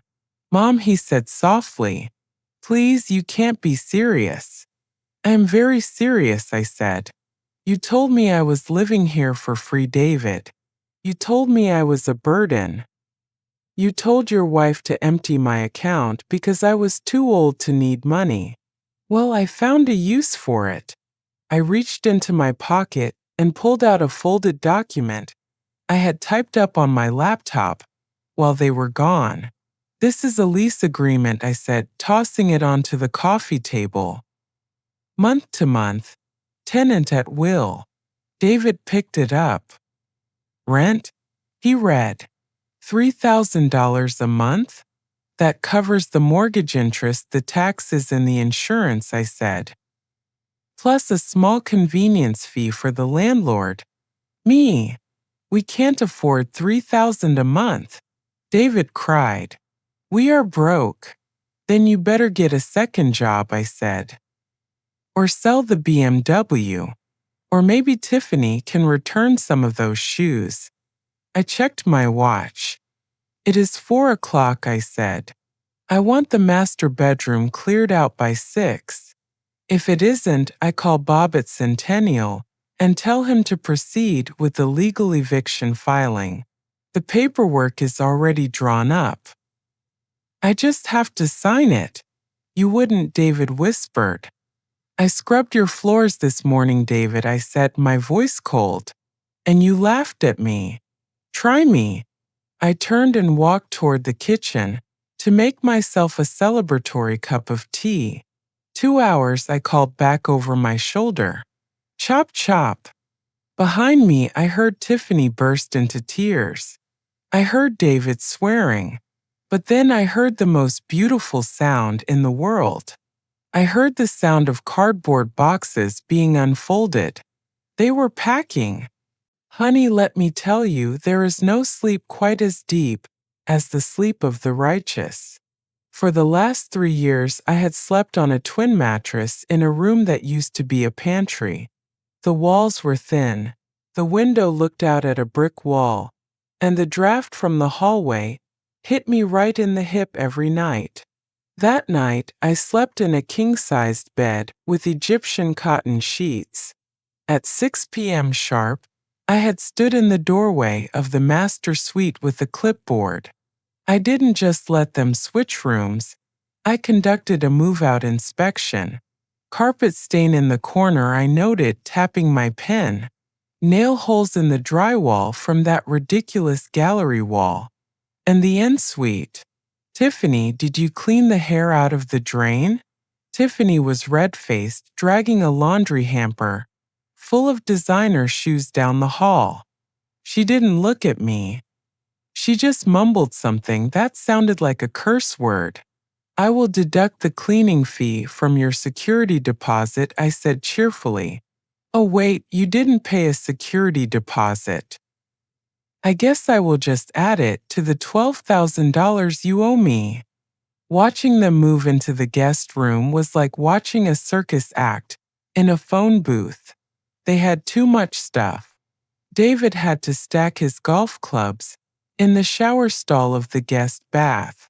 Mom, he said softly, please, you can't be serious. I am very serious, I said. You told me I was living here for free, David. You told me I was a burden. You told your wife to empty my account because I was too old to need money. Well, I found a use for it. I reached into my pocket and pulled out a folded document. I had typed up on my laptop while they were gone. This is a lease agreement, I said, tossing it onto the coffee table. Month to month, tenant at will. David picked it up. Rent? He read. $3,000 a month? That covers the mortgage interest, the taxes, and the insurance, I said. Plus a small convenience fee for the landlord. Me. We can't afford $3,000 a month. David cried. We are broke. Then you better get a second job, I said. Or sell the BMW. Or maybe Tiffany can return some of those shoes. I checked my watch. It is 4 o'clock, I said. I want the master bedroom cleared out by 6. If it isn't, I call Bob at Centennial and tell him to proceed with the legal eviction filing. The paperwork is already drawn up. I just have to sign it. You wouldn't, David whispered. I scrubbed your floors this morning, David, I said, my voice cold. And you laughed at me. Try me. I turned and walked toward the kitchen to make myself a celebratory cup of tea. 2 hours, I called back over my shoulder. Chop, chop. Behind me, I heard Tiffany burst into tears. I heard David swearing. But then I heard the most beautiful sound in the world. I heard the sound of cardboard boxes being unfolded. They were packing. Honey, let me tell you, there is no sleep quite as deep as the sleep of the righteous. For the last 3 years, I had slept on a twin mattress in a room that used to be a pantry. The walls were thin. The window looked out at a brick wall, and the draft from the hallway hit me right in the hip every night. That night, I slept in a king-sized bed with Egyptian cotton sheets. At 6 p.m. sharp, I had stood in the doorway of the master suite with a clipboard. I didn't just let them switch rooms. I conducted a move-out inspection. Carpet stain in the corner, I noted, tapping my pen. Nail holes in the drywall from that ridiculous gallery wall. And the ensuite. Tiffany, did you clean the hair out of the drain? Tiffany was red-faced, dragging a laundry hamper full of designer shoes down the hall. She didn't look at me. She just mumbled something that sounded like a curse word. I will deduct the cleaning fee from your security deposit, I said cheerfully. Oh wait, you didn't pay a security deposit. I guess I will just add it to the $12,000 you owe me. Watching them move into the guest room was like watching a circus act in a phone booth. They had too much stuff. David had to stack his golf clubs in the shower stall of the guest bath.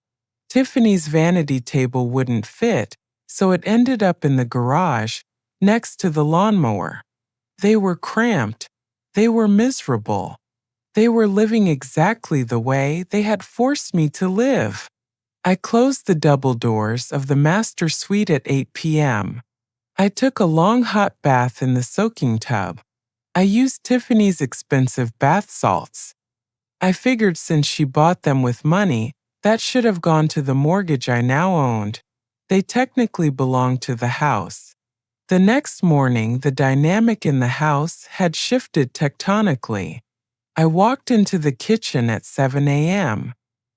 Tiffany's vanity table wouldn't fit, so it ended up in the garage next to the lawnmower. They were cramped. They were miserable. They were living exactly the way they had forced me to live. I closed the double doors of the master suite at 8 p.m. I took a long hot bath in the soaking tub. I used Tiffany's expensive bath salts. I figured since she bought them with money, that should have gone to the mortgage I now owned. They technically belonged to the house. The next morning, the dynamic in the house had shifted tectonically. I walked into the kitchen at 7 a.m.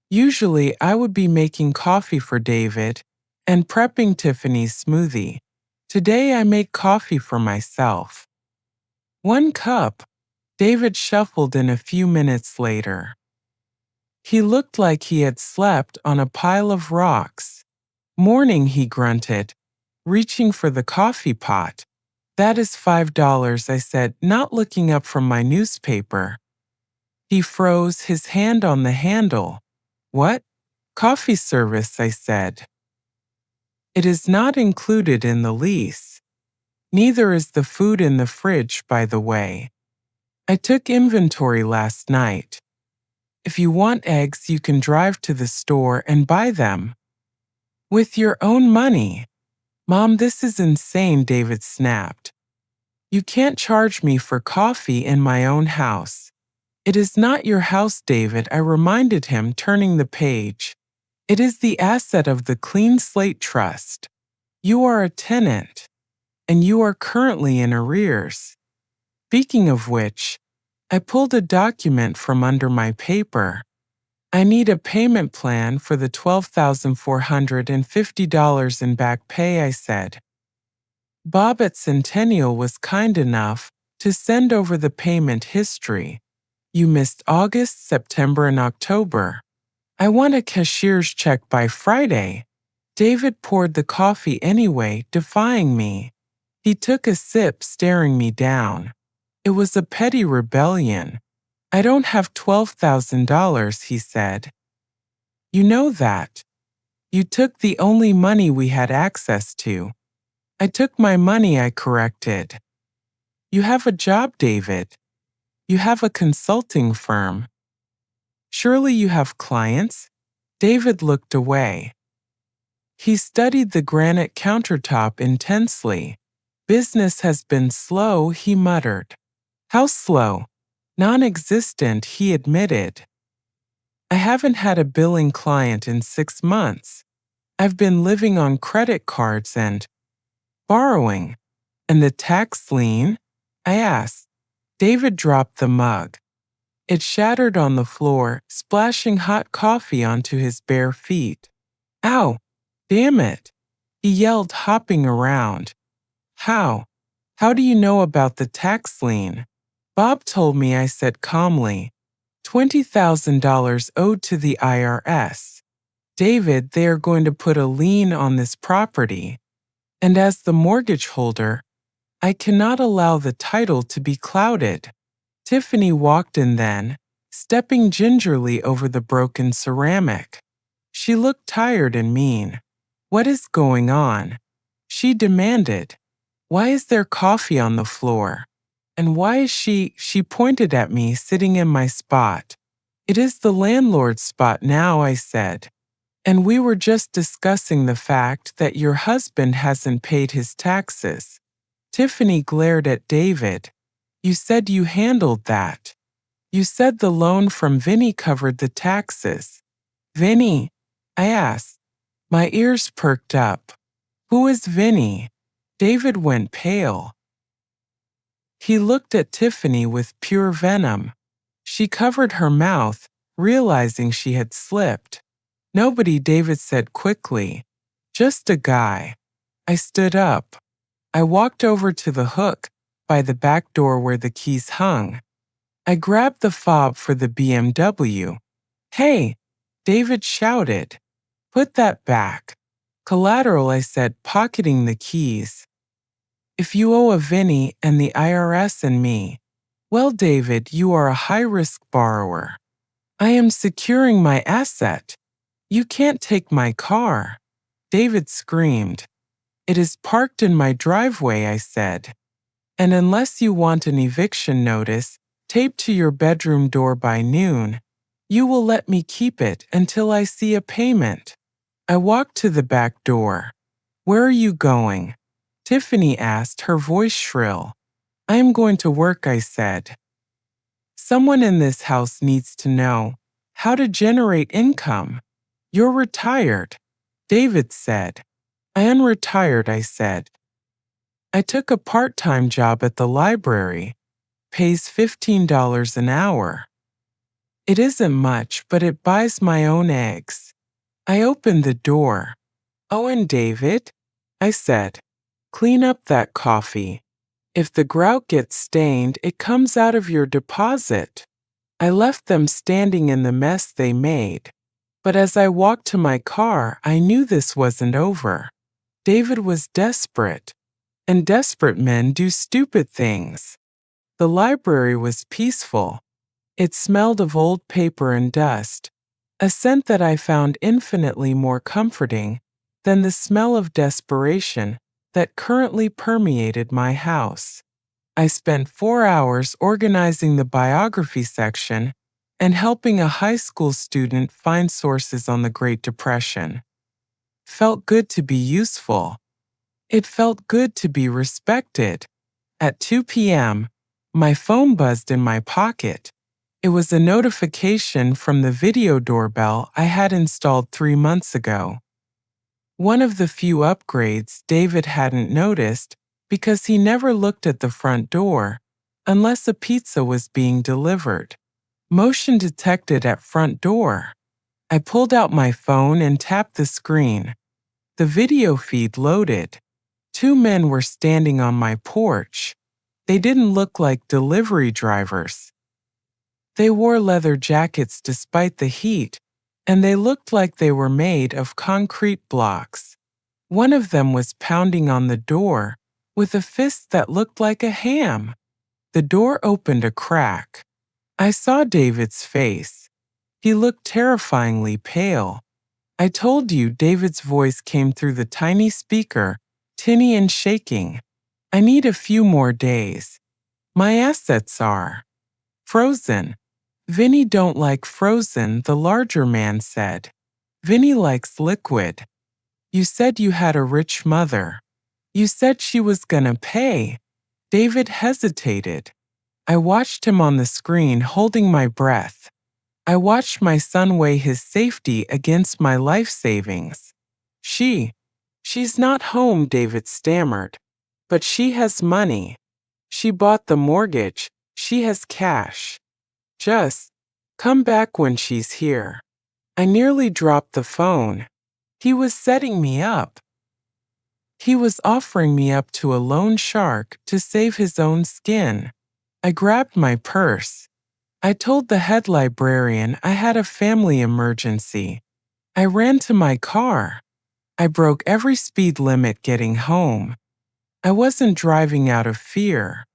Usually, I would be making coffee for David and prepping Tiffany's smoothie. Today, I make coffee for myself. 1 cup. David shuffled in a few minutes later. He looked like he had slept on a pile of rocks. Morning, he grunted, reaching for the coffee pot. That is $5, I said, not looking up from my newspaper. He froze, his hand on the handle. What? Coffee service, I said. It is not included in the lease. Neither is the food in the fridge, by the way. I took inventory last night. If you want eggs, you can drive to the store and buy them. With your own money. Mom, this is insane, David snapped. You can't charge me for coffee in my own house. It is not your house, David, I reminded him, turning the page. It is the asset of the Clean Slate Trust. You are a tenant, and you are currently in arrears. Speaking of which, I pulled a document from under my paper. I need a payment plan for the $12,450 in back pay, I said. Bob at Centennial was kind enough to send over the payment history. You missed August, September, and October. I want a cashier's check by Friday. David poured the coffee anyway, defying me. He took a sip, staring me down. It was a petty rebellion. I don't have $12,000, he said. You know that. You took the only money we had access to. I took my money, I corrected. You have a job, David. You have a consulting firm. Surely you have clients? David looked away. He studied the granite countertop intensely. Business has been slow, he muttered. How slow? Non-existent, he admitted. I haven't had a billing client in 6 months. I've been living on credit cards and borrowing. And the tax lien? I asked. David dropped the mug. It shattered on the floor, splashing hot coffee onto his bare feet. Ow! Damn it! He yelled, hopping around. How? How do you know about the tax lien? Bob told me, I said calmly. $20,000 owed to the IRS. David, they are going to put a lien on this property. And as the mortgage holder, I cannot allow the title to be clouded. Tiffany walked in then, stepping gingerly over the broken ceramic. She looked tired and mean. What is going on? She demanded. Why is there coffee on the floor? And why is she pointed at me, sitting in my spot. It is the landlord's spot now, I said. And we were just discussing the fact that your husband hasn't paid his taxes. Tiffany glared at David. You said you handled that. You said the loan from Vinny covered the taxes. Vinny? I asked. My ears perked up. Who is Vinny? David went pale. He looked at Tiffany with pure venom. She covered her mouth, realizing she had slipped. Nobody, David said quickly. Just a guy. I stood up. I walked over to the hook by the back door where the keys hung. I grabbed the fob for the BMW. Hey! David shouted. Put that back. Collateral, I said, pocketing the keys. If you owe a Vinny and the IRS and me, well, David, you are a high-risk borrower. I am securing my asset. You can't take my car. David screamed. It is parked in my driveway, I said. And unless you want an eviction notice taped to your bedroom door by noon, you will let me keep it until I see a payment. I walked to the back door. Where are you going? Tiffany asked, her voice shrill. I am going to work, I said. Someone in this house needs to know how to generate income. You're retired, David said. I am retired, I said. I took a part-time job at the library. Pays $15 an hour. It isn't much, but it buys my own eggs. I opened the door. Oh, and David, I said, clean up that coffee. If the grout gets stained, it comes out of your deposit. I left them standing in the mess they made. But as I walked to my car, I knew this wasn't over. David was desperate. And desperate men do stupid things. The library was peaceful. It smelled of old paper and dust, a scent that I found infinitely more comforting than the smell of desperation that currently permeated my house. I spent 4 hours organizing the biography section and helping a high school student find sources on the Great Depression. Felt good to be useful. It felt good to be respected. At 2 p.m., my phone buzzed in my pocket. It was a notification from the video doorbell I had installed 3 months ago. One of the few upgrades David hadn't noticed because he never looked at the front door unless a pizza was being delivered. Motion detected at front door. I pulled out my phone and tapped the screen. The video feed loaded. 2 men were standing on my porch. They didn't look like delivery drivers. They wore leather jackets despite the heat, and they looked like they were made of concrete blocks. One of them was pounding on the door with a fist that looked like a ham. The door opened a crack. I saw David's face. He looked terrifyingly pale. I told you David's voice came through the tiny speaker, tinny and shaking. I need a few more days. My assets are frozen. Vinny don't like frozen, the larger man said. Vinny likes liquid. You said you had a rich mother. You said she was gonna pay. David hesitated. I watched him on the screen holding my breath. I watched my son weigh his safety against my life savings. She's not home, David stammered. But she has money. She bought the mortgage. She has cash. Just come back when she's here. I nearly dropped the phone. He was setting me up. He was offering me up to a loan shark to save his own skin. I grabbed my purse. I told the head librarian I had a family emergency. I ran to my car. I broke every speed limit getting home. I wasn't driving out of fear.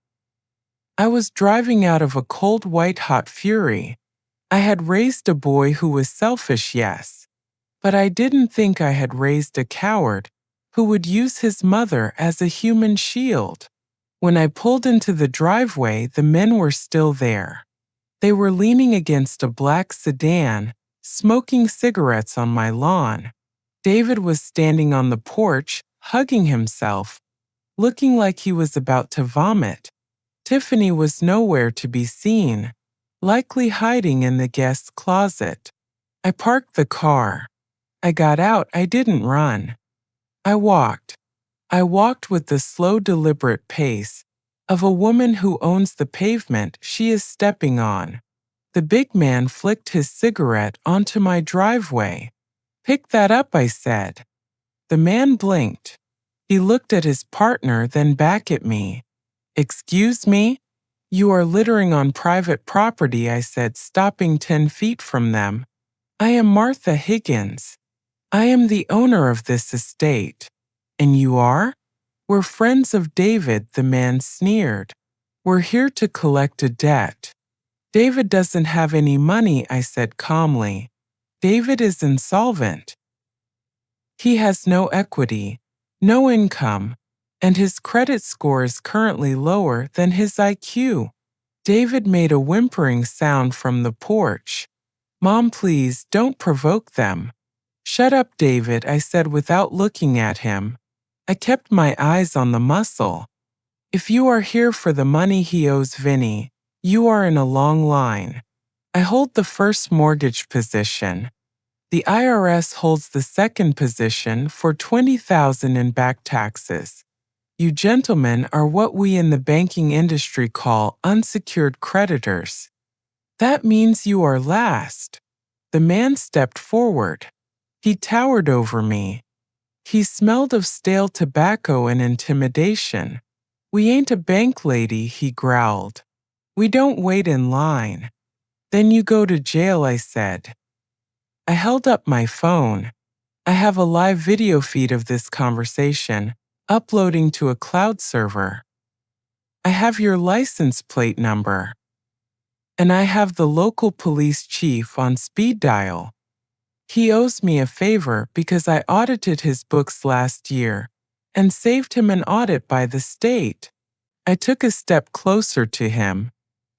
I was driving out of a cold white-hot fury. I had raised a boy who was selfish, yes, but I didn't think I had raised a coward who would use his mother as a human shield. When I pulled into the driveway, the men were still there. They were leaning against a black sedan, smoking cigarettes on my lawn. David was standing on the porch, hugging himself, looking like he was about to vomit. Tiffany was nowhere to be seen, likely hiding in the guest closet. I parked the car. I got out. I didn't run. I walked. I walked with the slow, deliberate pace of a woman who owns the pavement she is stepping on. The big man flicked his cigarette onto my driveway. Pick that up, I said. The man blinked. He looked at his partner, then back at me. Excuse me? You are littering on private property, I said, stopping 10 feet from them. I am Martha Higgins. I am the owner of this estate. And you are? We're friends of David, the man sneered. We're here to collect a debt. David doesn't have any money, I said calmly. David is insolvent. He has no equity, no income, and his credit score is currently lower than his IQ. David made a whimpering sound from the porch. Mom, please don't provoke them. Shut up, David, I said without looking at him. I kept my eyes on the muscle. If you are here for the money he owes Vinny, you are in a long line. I hold the first mortgage position. The IRS holds the second position for $20,000 in back taxes. You gentlemen are what we in the banking industry call unsecured creditors. That means you are last. The man stepped forward. He towered over me. He smelled of stale tobacco and intimidation. We ain't a bank, lady, he growled. We don't wait in line. Then you go to jail, I said. I held up my phone. I have a live video feed of this conversation, uploading to a cloud server. I have your license plate number. And I have the local police chief on speed dial. He owes me a favor because I audited his books last year and saved him an audit by the state. I took a step closer to him.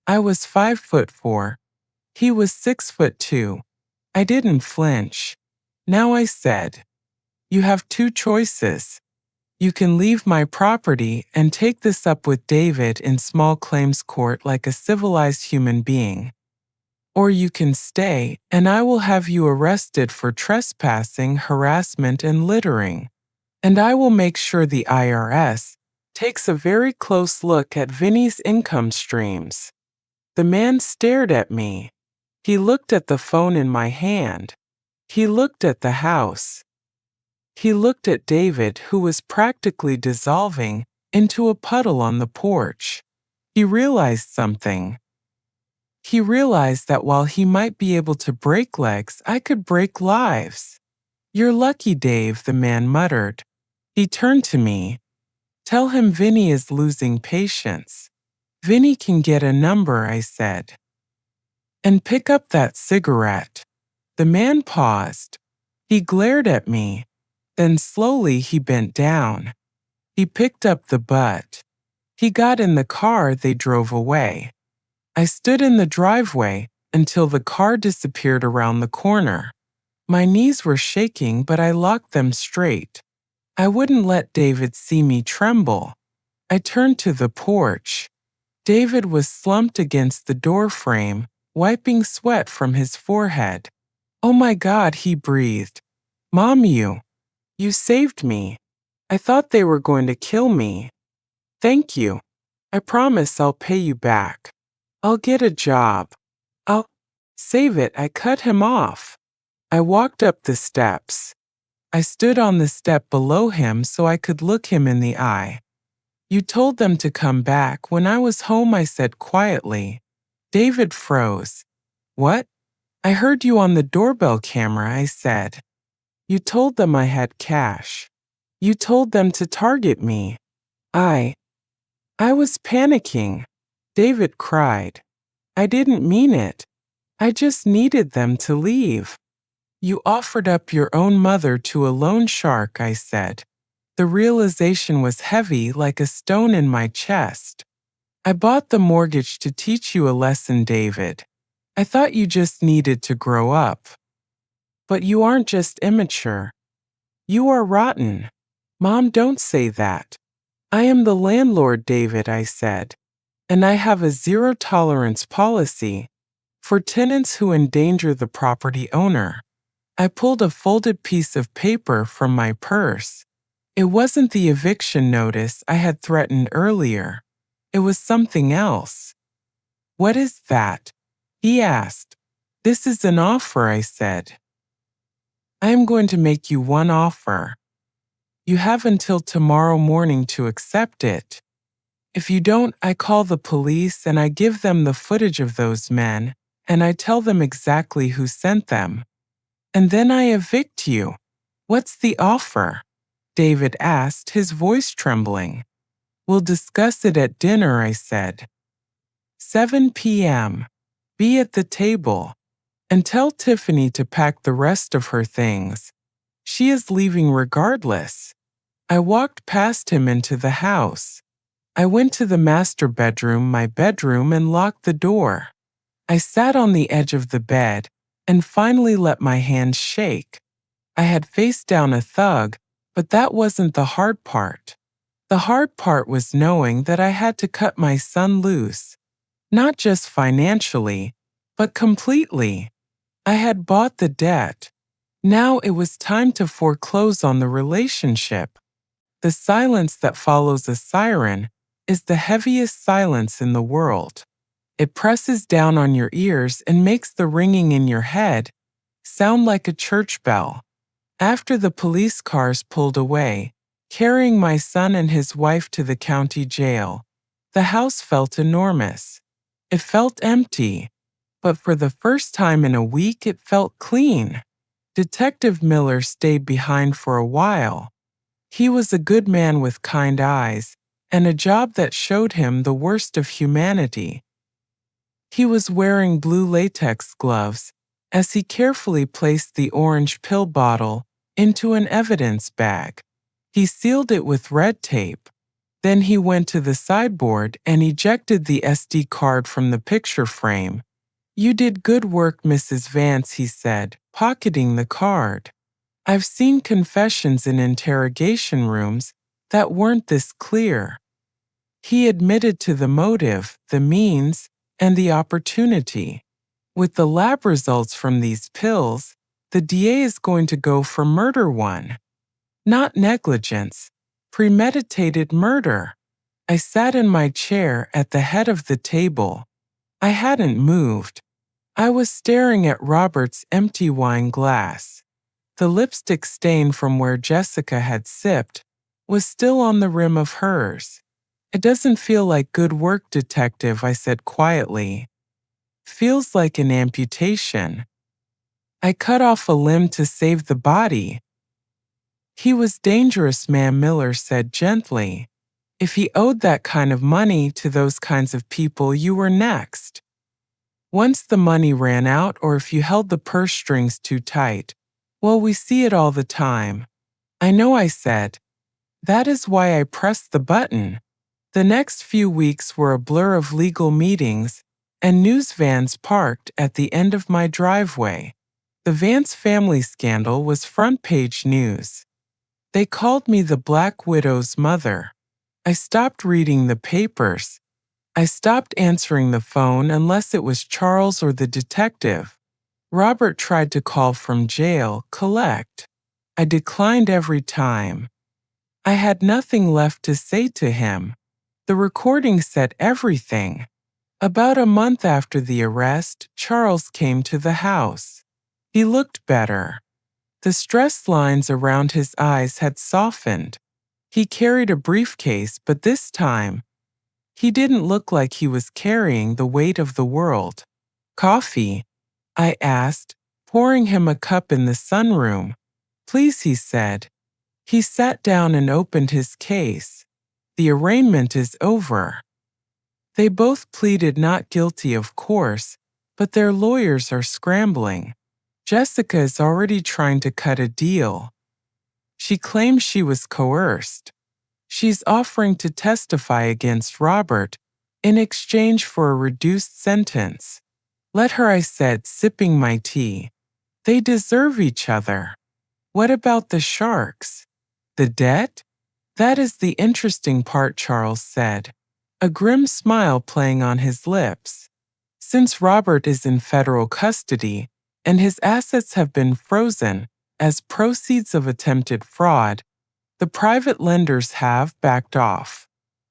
I was 5'4". He was 6'2". I didn't flinch. Now I said, you have 2 choices. You can leave my property and take this up with David in small claims court like a civilized human being. or you can stay and I will have you arrested for trespassing, harassment, and littering. And I will make sure the IRS takes a very close look at Vinny's income streams." The man stared at me. He looked at the phone in my hand. He looked at the house. He looked at David, who was practically dissolving into a puddle on the porch. He realized something. He realized that while he might be able to break legs, I could break lives. "You're lucky, Dave," the man muttered. He turned to me. "Tell him Vinny is losing patience. Vinny can get a number," I said. "And pick up that cigarette." The man paused. He glared at me. Then slowly he bent down. He picked up the butt. He got in the car. They drove away. I stood in the driveway until the car disappeared around the corner. My knees were shaking, but I locked them straight. I wouldn't let David see me tremble. I turned to the porch. David was slumped against the door frame, wiping sweat from his forehead. "Oh my God," he breathed. "Mom, you saved me. I thought they were going to kill me. Thank you. I promise I'll pay you back. I'll get a job. I'll save it." I cut him off. I walked up the steps. I stood on the step below him so I could look him in the eye. "You told them to come back when I was home," I said quietly. David froze. "What?" "I heard you on the doorbell camera," I said. "You told them I had cash. You told them to target me." I was panicking." David cried. "I didn't mean it. I just needed them to leave." "You offered up your own mother to a loan shark," I said. The realization was heavy like a stone in my chest. "I bought the mortgage to teach you a lesson, David. I thought you just needed to grow up. But you aren't just immature. You are rotten." "Mom, don't say that. I am the landlord, David," I said. "And I have a zero-tolerance policy for tenants who endanger the property owner." I pulled a folded piece of paper from my purse. It wasn't the eviction notice I had threatened earlier. It was something else. "What is that?" he asked. "This is an offer," I said. "I am going to make you one offer. You have until tomorrow morning to accept it. If you don't, I call the police and I give them the footage of those men, and I tell them exactly who sent them. And then I evict you." "What's the offer?" David asked, his voice trembling. "We'll discuss it at dinner," I said. 7 p.m. Be at the table. And tell Tiffany to pack the rest of her things. She is leaving regardless." I walked past him into the house. I went to the master bedroom, my bedroom, and locked the door. I sat on the edge of the bed and finally let my hands shake. I had faced down a thug, but that wasn't the hard part. The hard part was knowing that I had to cut my son loose, not just financially, but completely. I had bought the debt. Now it was time to foreclose on the relationship. The silence that follows a siren is the heaviest silence in the world. It presses down on your ears and makes the ringing in your head sound like a church bell. After the police cars pulled away, carrying my son and his wife to the county jail, the house felt enormous. It felt empty, but for the first time in a week it felt clean. Detective Miller stayed behind for a while. He was a good man with kind eyes and a job that showed him the worst of humanity. He was wearing blue latex gloves as he carefully placed the orange pill bottle into an evidence bag. He sealed it with red tape. Then he went to the sideboard and ejected the SD card from the picture frame. "You did good work, Mrs. Vance," he said, pocketing the card. "I've seen confessions in interrogation rooms that weren't this clear." He admitted to the motive, the means, and the opportunity. With the lab results from these pills, the DA is going to go for murder one. Not negligence, premeditated murder. I sat in my chair at the head of the table. I hadn't moved. I was staring at Robert's empty wine glass. The lipstick stain from where Jessica had sipped was still on the rim of hers. It doesn't feel like good work, detective, I said quietly. Feels like an amputation. I cut off a limb to save the body. He was dangerous, Ma'am, Miller said gently. If he owed that kind of money to those kinds of people, you were next. Once the money ran out, or if you held the purse strings too tight, well, we see it all the time. I know, I said. That is why I pressed the button. The next few weeks were a blur of legal meetings and news vans parked at the end of my driveway. The Vance family scandal was front-page news. They called me the Black Widow's mother. I stopped reading the papers. I stopped answering the phone unless it was Charles or the detective. Robert tried to call from jail, collect. I declined every time. I had nothing left to say to him. The recording said everything. About a month after the arrest, Charles came to the house. He looked better. The stress lines around his eyes had softened. He carried a briefcase, but this time, he didn't look like he was carrying the weight of the world. Coffee? I asked, pouring him a cup in the sunroom. Please, he said. He sat down and opened his case. The arraignment is over. They both pleaded not guilty, of course, but their lawyers are scrambling. Jessica is already trying to cut a deal. She claims she was coerced. She's offering to testify against Robert in exchange for a reduced sentence. Let her, I said, sipping my tea. They deserve each other. What about the sharks? The debt? That is the interesting part, Charles said, a grim smile playing on his lips. Since Robert is in federal custody and his assets have been frozen as proceeds of attempted fraud, the private lenders have backed off.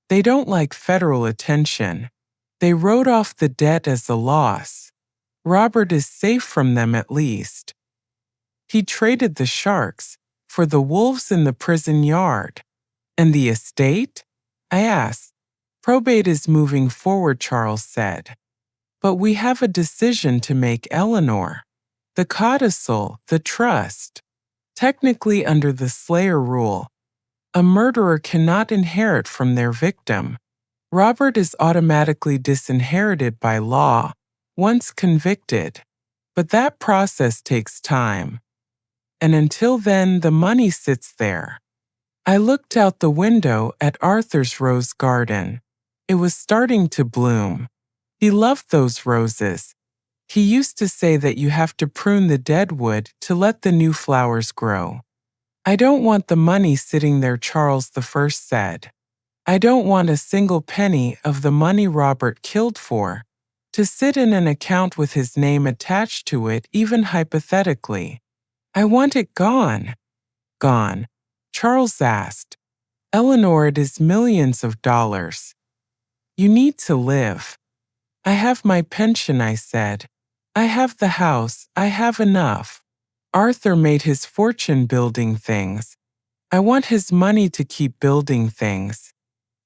They don't like federal attention. They wrote off the debt as a loss. Robert is safe from them at least. He traded the sharks for the wolves in the prison yard. And the estate? I asked. Probate is moving forward, Charles said. But we have a decision to make, Eleanor. The codicil, the trust. Technically, under the Slayer rule, a murderer cannot inherit from their victim. Robert is automatically disinherited by law once convicted. But that process takes time. And until then, the money sits there. I looked out the window at Arthur's rose garden. It was starting to bloom. He loved those roses. He used to say that you have to prune the dead wood to let the new flowers grow. I don't want the money sitting there, Charles I said. I don't want a single penny of the money Robert killed for to sit in an account with his name attached to it, even hypothetically. I want it gone. Gone. Charles asked. Eleanor, it is millions of dollars. You need to live. I have my pension, I said. I have the house, I have enough. Arthur made his fortune building things. I want his money to keep building things.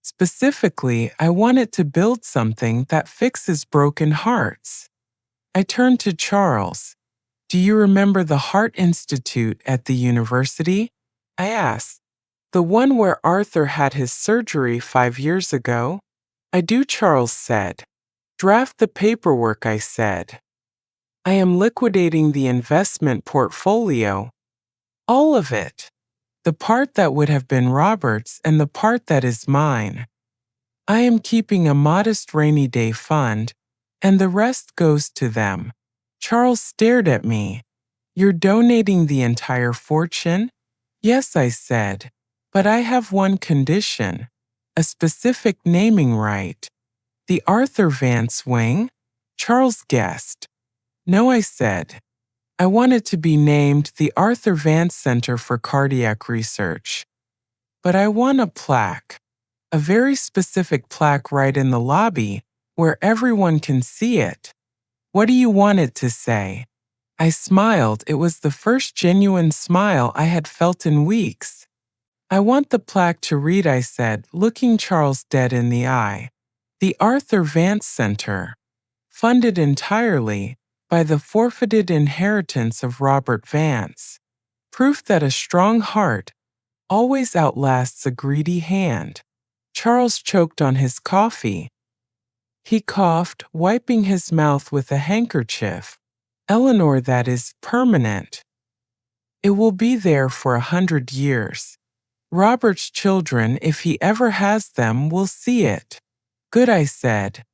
Specifically, I want it to build something that fixes broken hearts. I turned to Charles. Do you remember the Heart Institute at the university? I asked. The one where Arthur had his surgery 5 years ago? I do, Charles said. Draft the paperwork, I said. I am liquidating the investment portfolio. All of it. The part that would have been Robert's and the part that is mine. I am keeping a modest rainy day fund, and the rest goes to them. Charles stared at me. You're donating the entire fortune? Yes, I said. But I have one condition, a specific naming right. The Arthur Vance wing? Charles guessed. No, I said. I want it to be named the Arthur Vance Center for Cardiac Research. But I want a plaque, a very specific plaque right in the lobby where everyone can see it. What do you want it to say? I smiled. It was the first genuine smile I had felt in weeks. I want the plaque to read, I said, looking Charles dead in the eye. The Arthur Vance Center, funded entirely by the forfeited inheritance of Robert Vance. Proof that a strong heart always outlasts a greedy hand. Charles choked on his coffee. He coughed, wiping his mouth with a handkerchief. Eleanor, that is permanent. It will be there for 100 years. Robert's children, if he ever has them, will see it. Good, I said.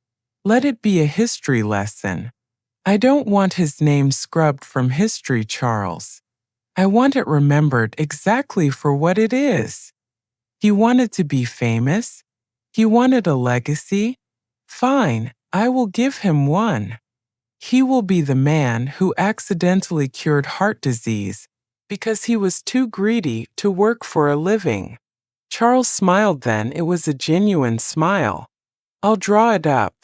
Let it be a history lesson. I don't want his name scrubbed from history, Charles. I want it remembered exactly for what it is. He wanted to be famous. He wanted a legacy. Fine, I will give him one. He will be the man who accidentally cured heart disease because he was too greedy to work for a living. Charles smiled then. It was a genuine smile. I'll draw it up.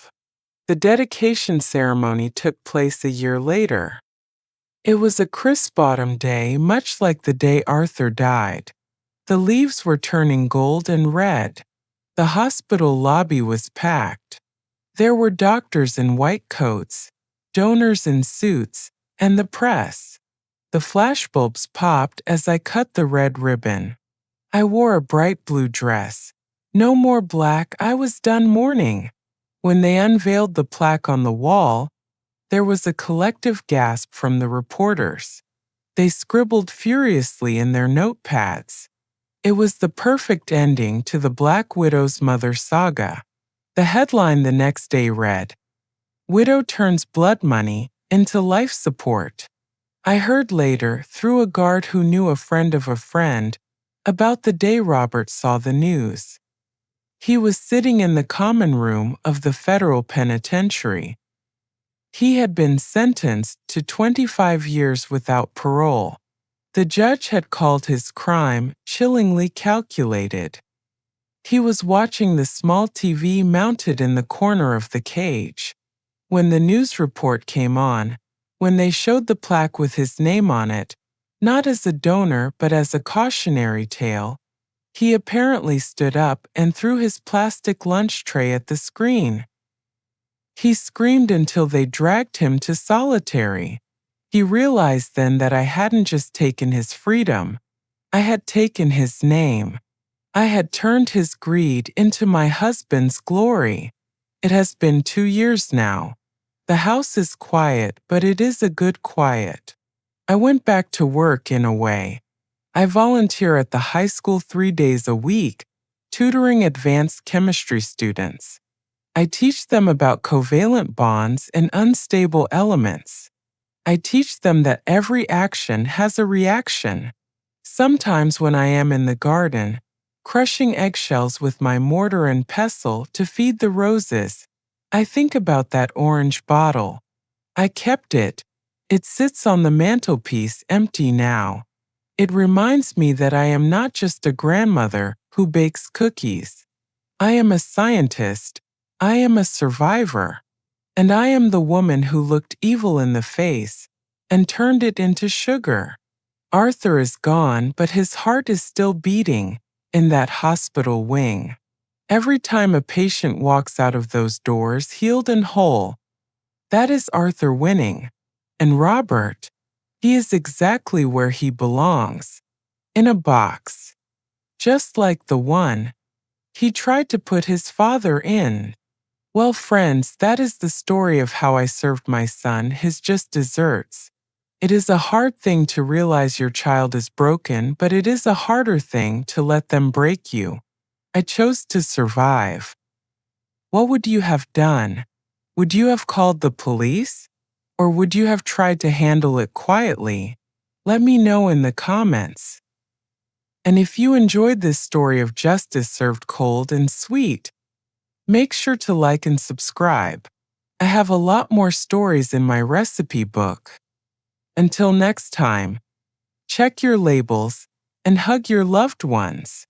The dedication ceremony took place a year later. It was a crisp autumn day, much like the day Arthur died. The leaves were turning gold and red. The hospital lobby was packed. There were doctors in white coats, donors in suits, and the press. The flashbulbs popped as I cut the red ribbon. I wore a bright blue dress. No more black, I was done mourning. When they unveiled the plaque on the wall, there was a collective gasp from the reporters. They scribbled furiously in their notepads. It was the perfect ending to the Black Widow's mother saga. The headline the next day read, "Widow turns blood money into life support." I heard later, through a guard who knew a friend of a friend, about the day Robert saw the news. He was sitting in the common room of the federal penitentiary. He had been sentenced to 25 years without parole. The judge had called his crime chillingly calculated. He was watching the small TV mounted in the corner of the cage. When the news report came on, when they showed the plaque with his name on it, not as a donor but as a cautionary tale, he apparently stood up and threw his plastic lunch tray at the screen. He screamed until they dragged him to solitary. He realized then that I hadn't just taken his freedom, I had taken his name. I had turned his greed into my husband's glory. It has been 2 years now. The house is quiet, but it is a good quiet. I went back to work in a way. I volunteer at the high school 3 days a week, tutoring advanced chemistry students. I teach them about covalent bonds and unstable elements. I teach them that every action has a reaction. Sometimes when I am in the garden, crushing eggshells with my mortar and pestle to feed the roses, I think about that orange bottle. I kept it. It sits on the mantelpiece empty now. It reminds me that I am not just a grandmother who bakes cookies. I am a scientist. I am a survivor. And I am the woman who looked evil in the face and turned it into sugar. Arthur is gone, but his heart is still beating in that hospital wing. Every time a patient walks out of those doors healed and whole, that is Arthur winning. And Robert, he is exactly where he belongs, in a box, just like the one he tried to put his father in. Well, friends, that is the story of how I served my son his just desserts. It is a hard thing to realize your child is broken, but it is a harder thing to let them break you. I chose to survive. What would you have done? Would you have called the police? Or would you have tried to handle it quietly? Let me know in the comments. And if you enjoyed this story of justice served cold and sweet, make sure to like and subscribe. I have a lot more stories in my recipe book. Until next time, check your labels and hug your loved ones.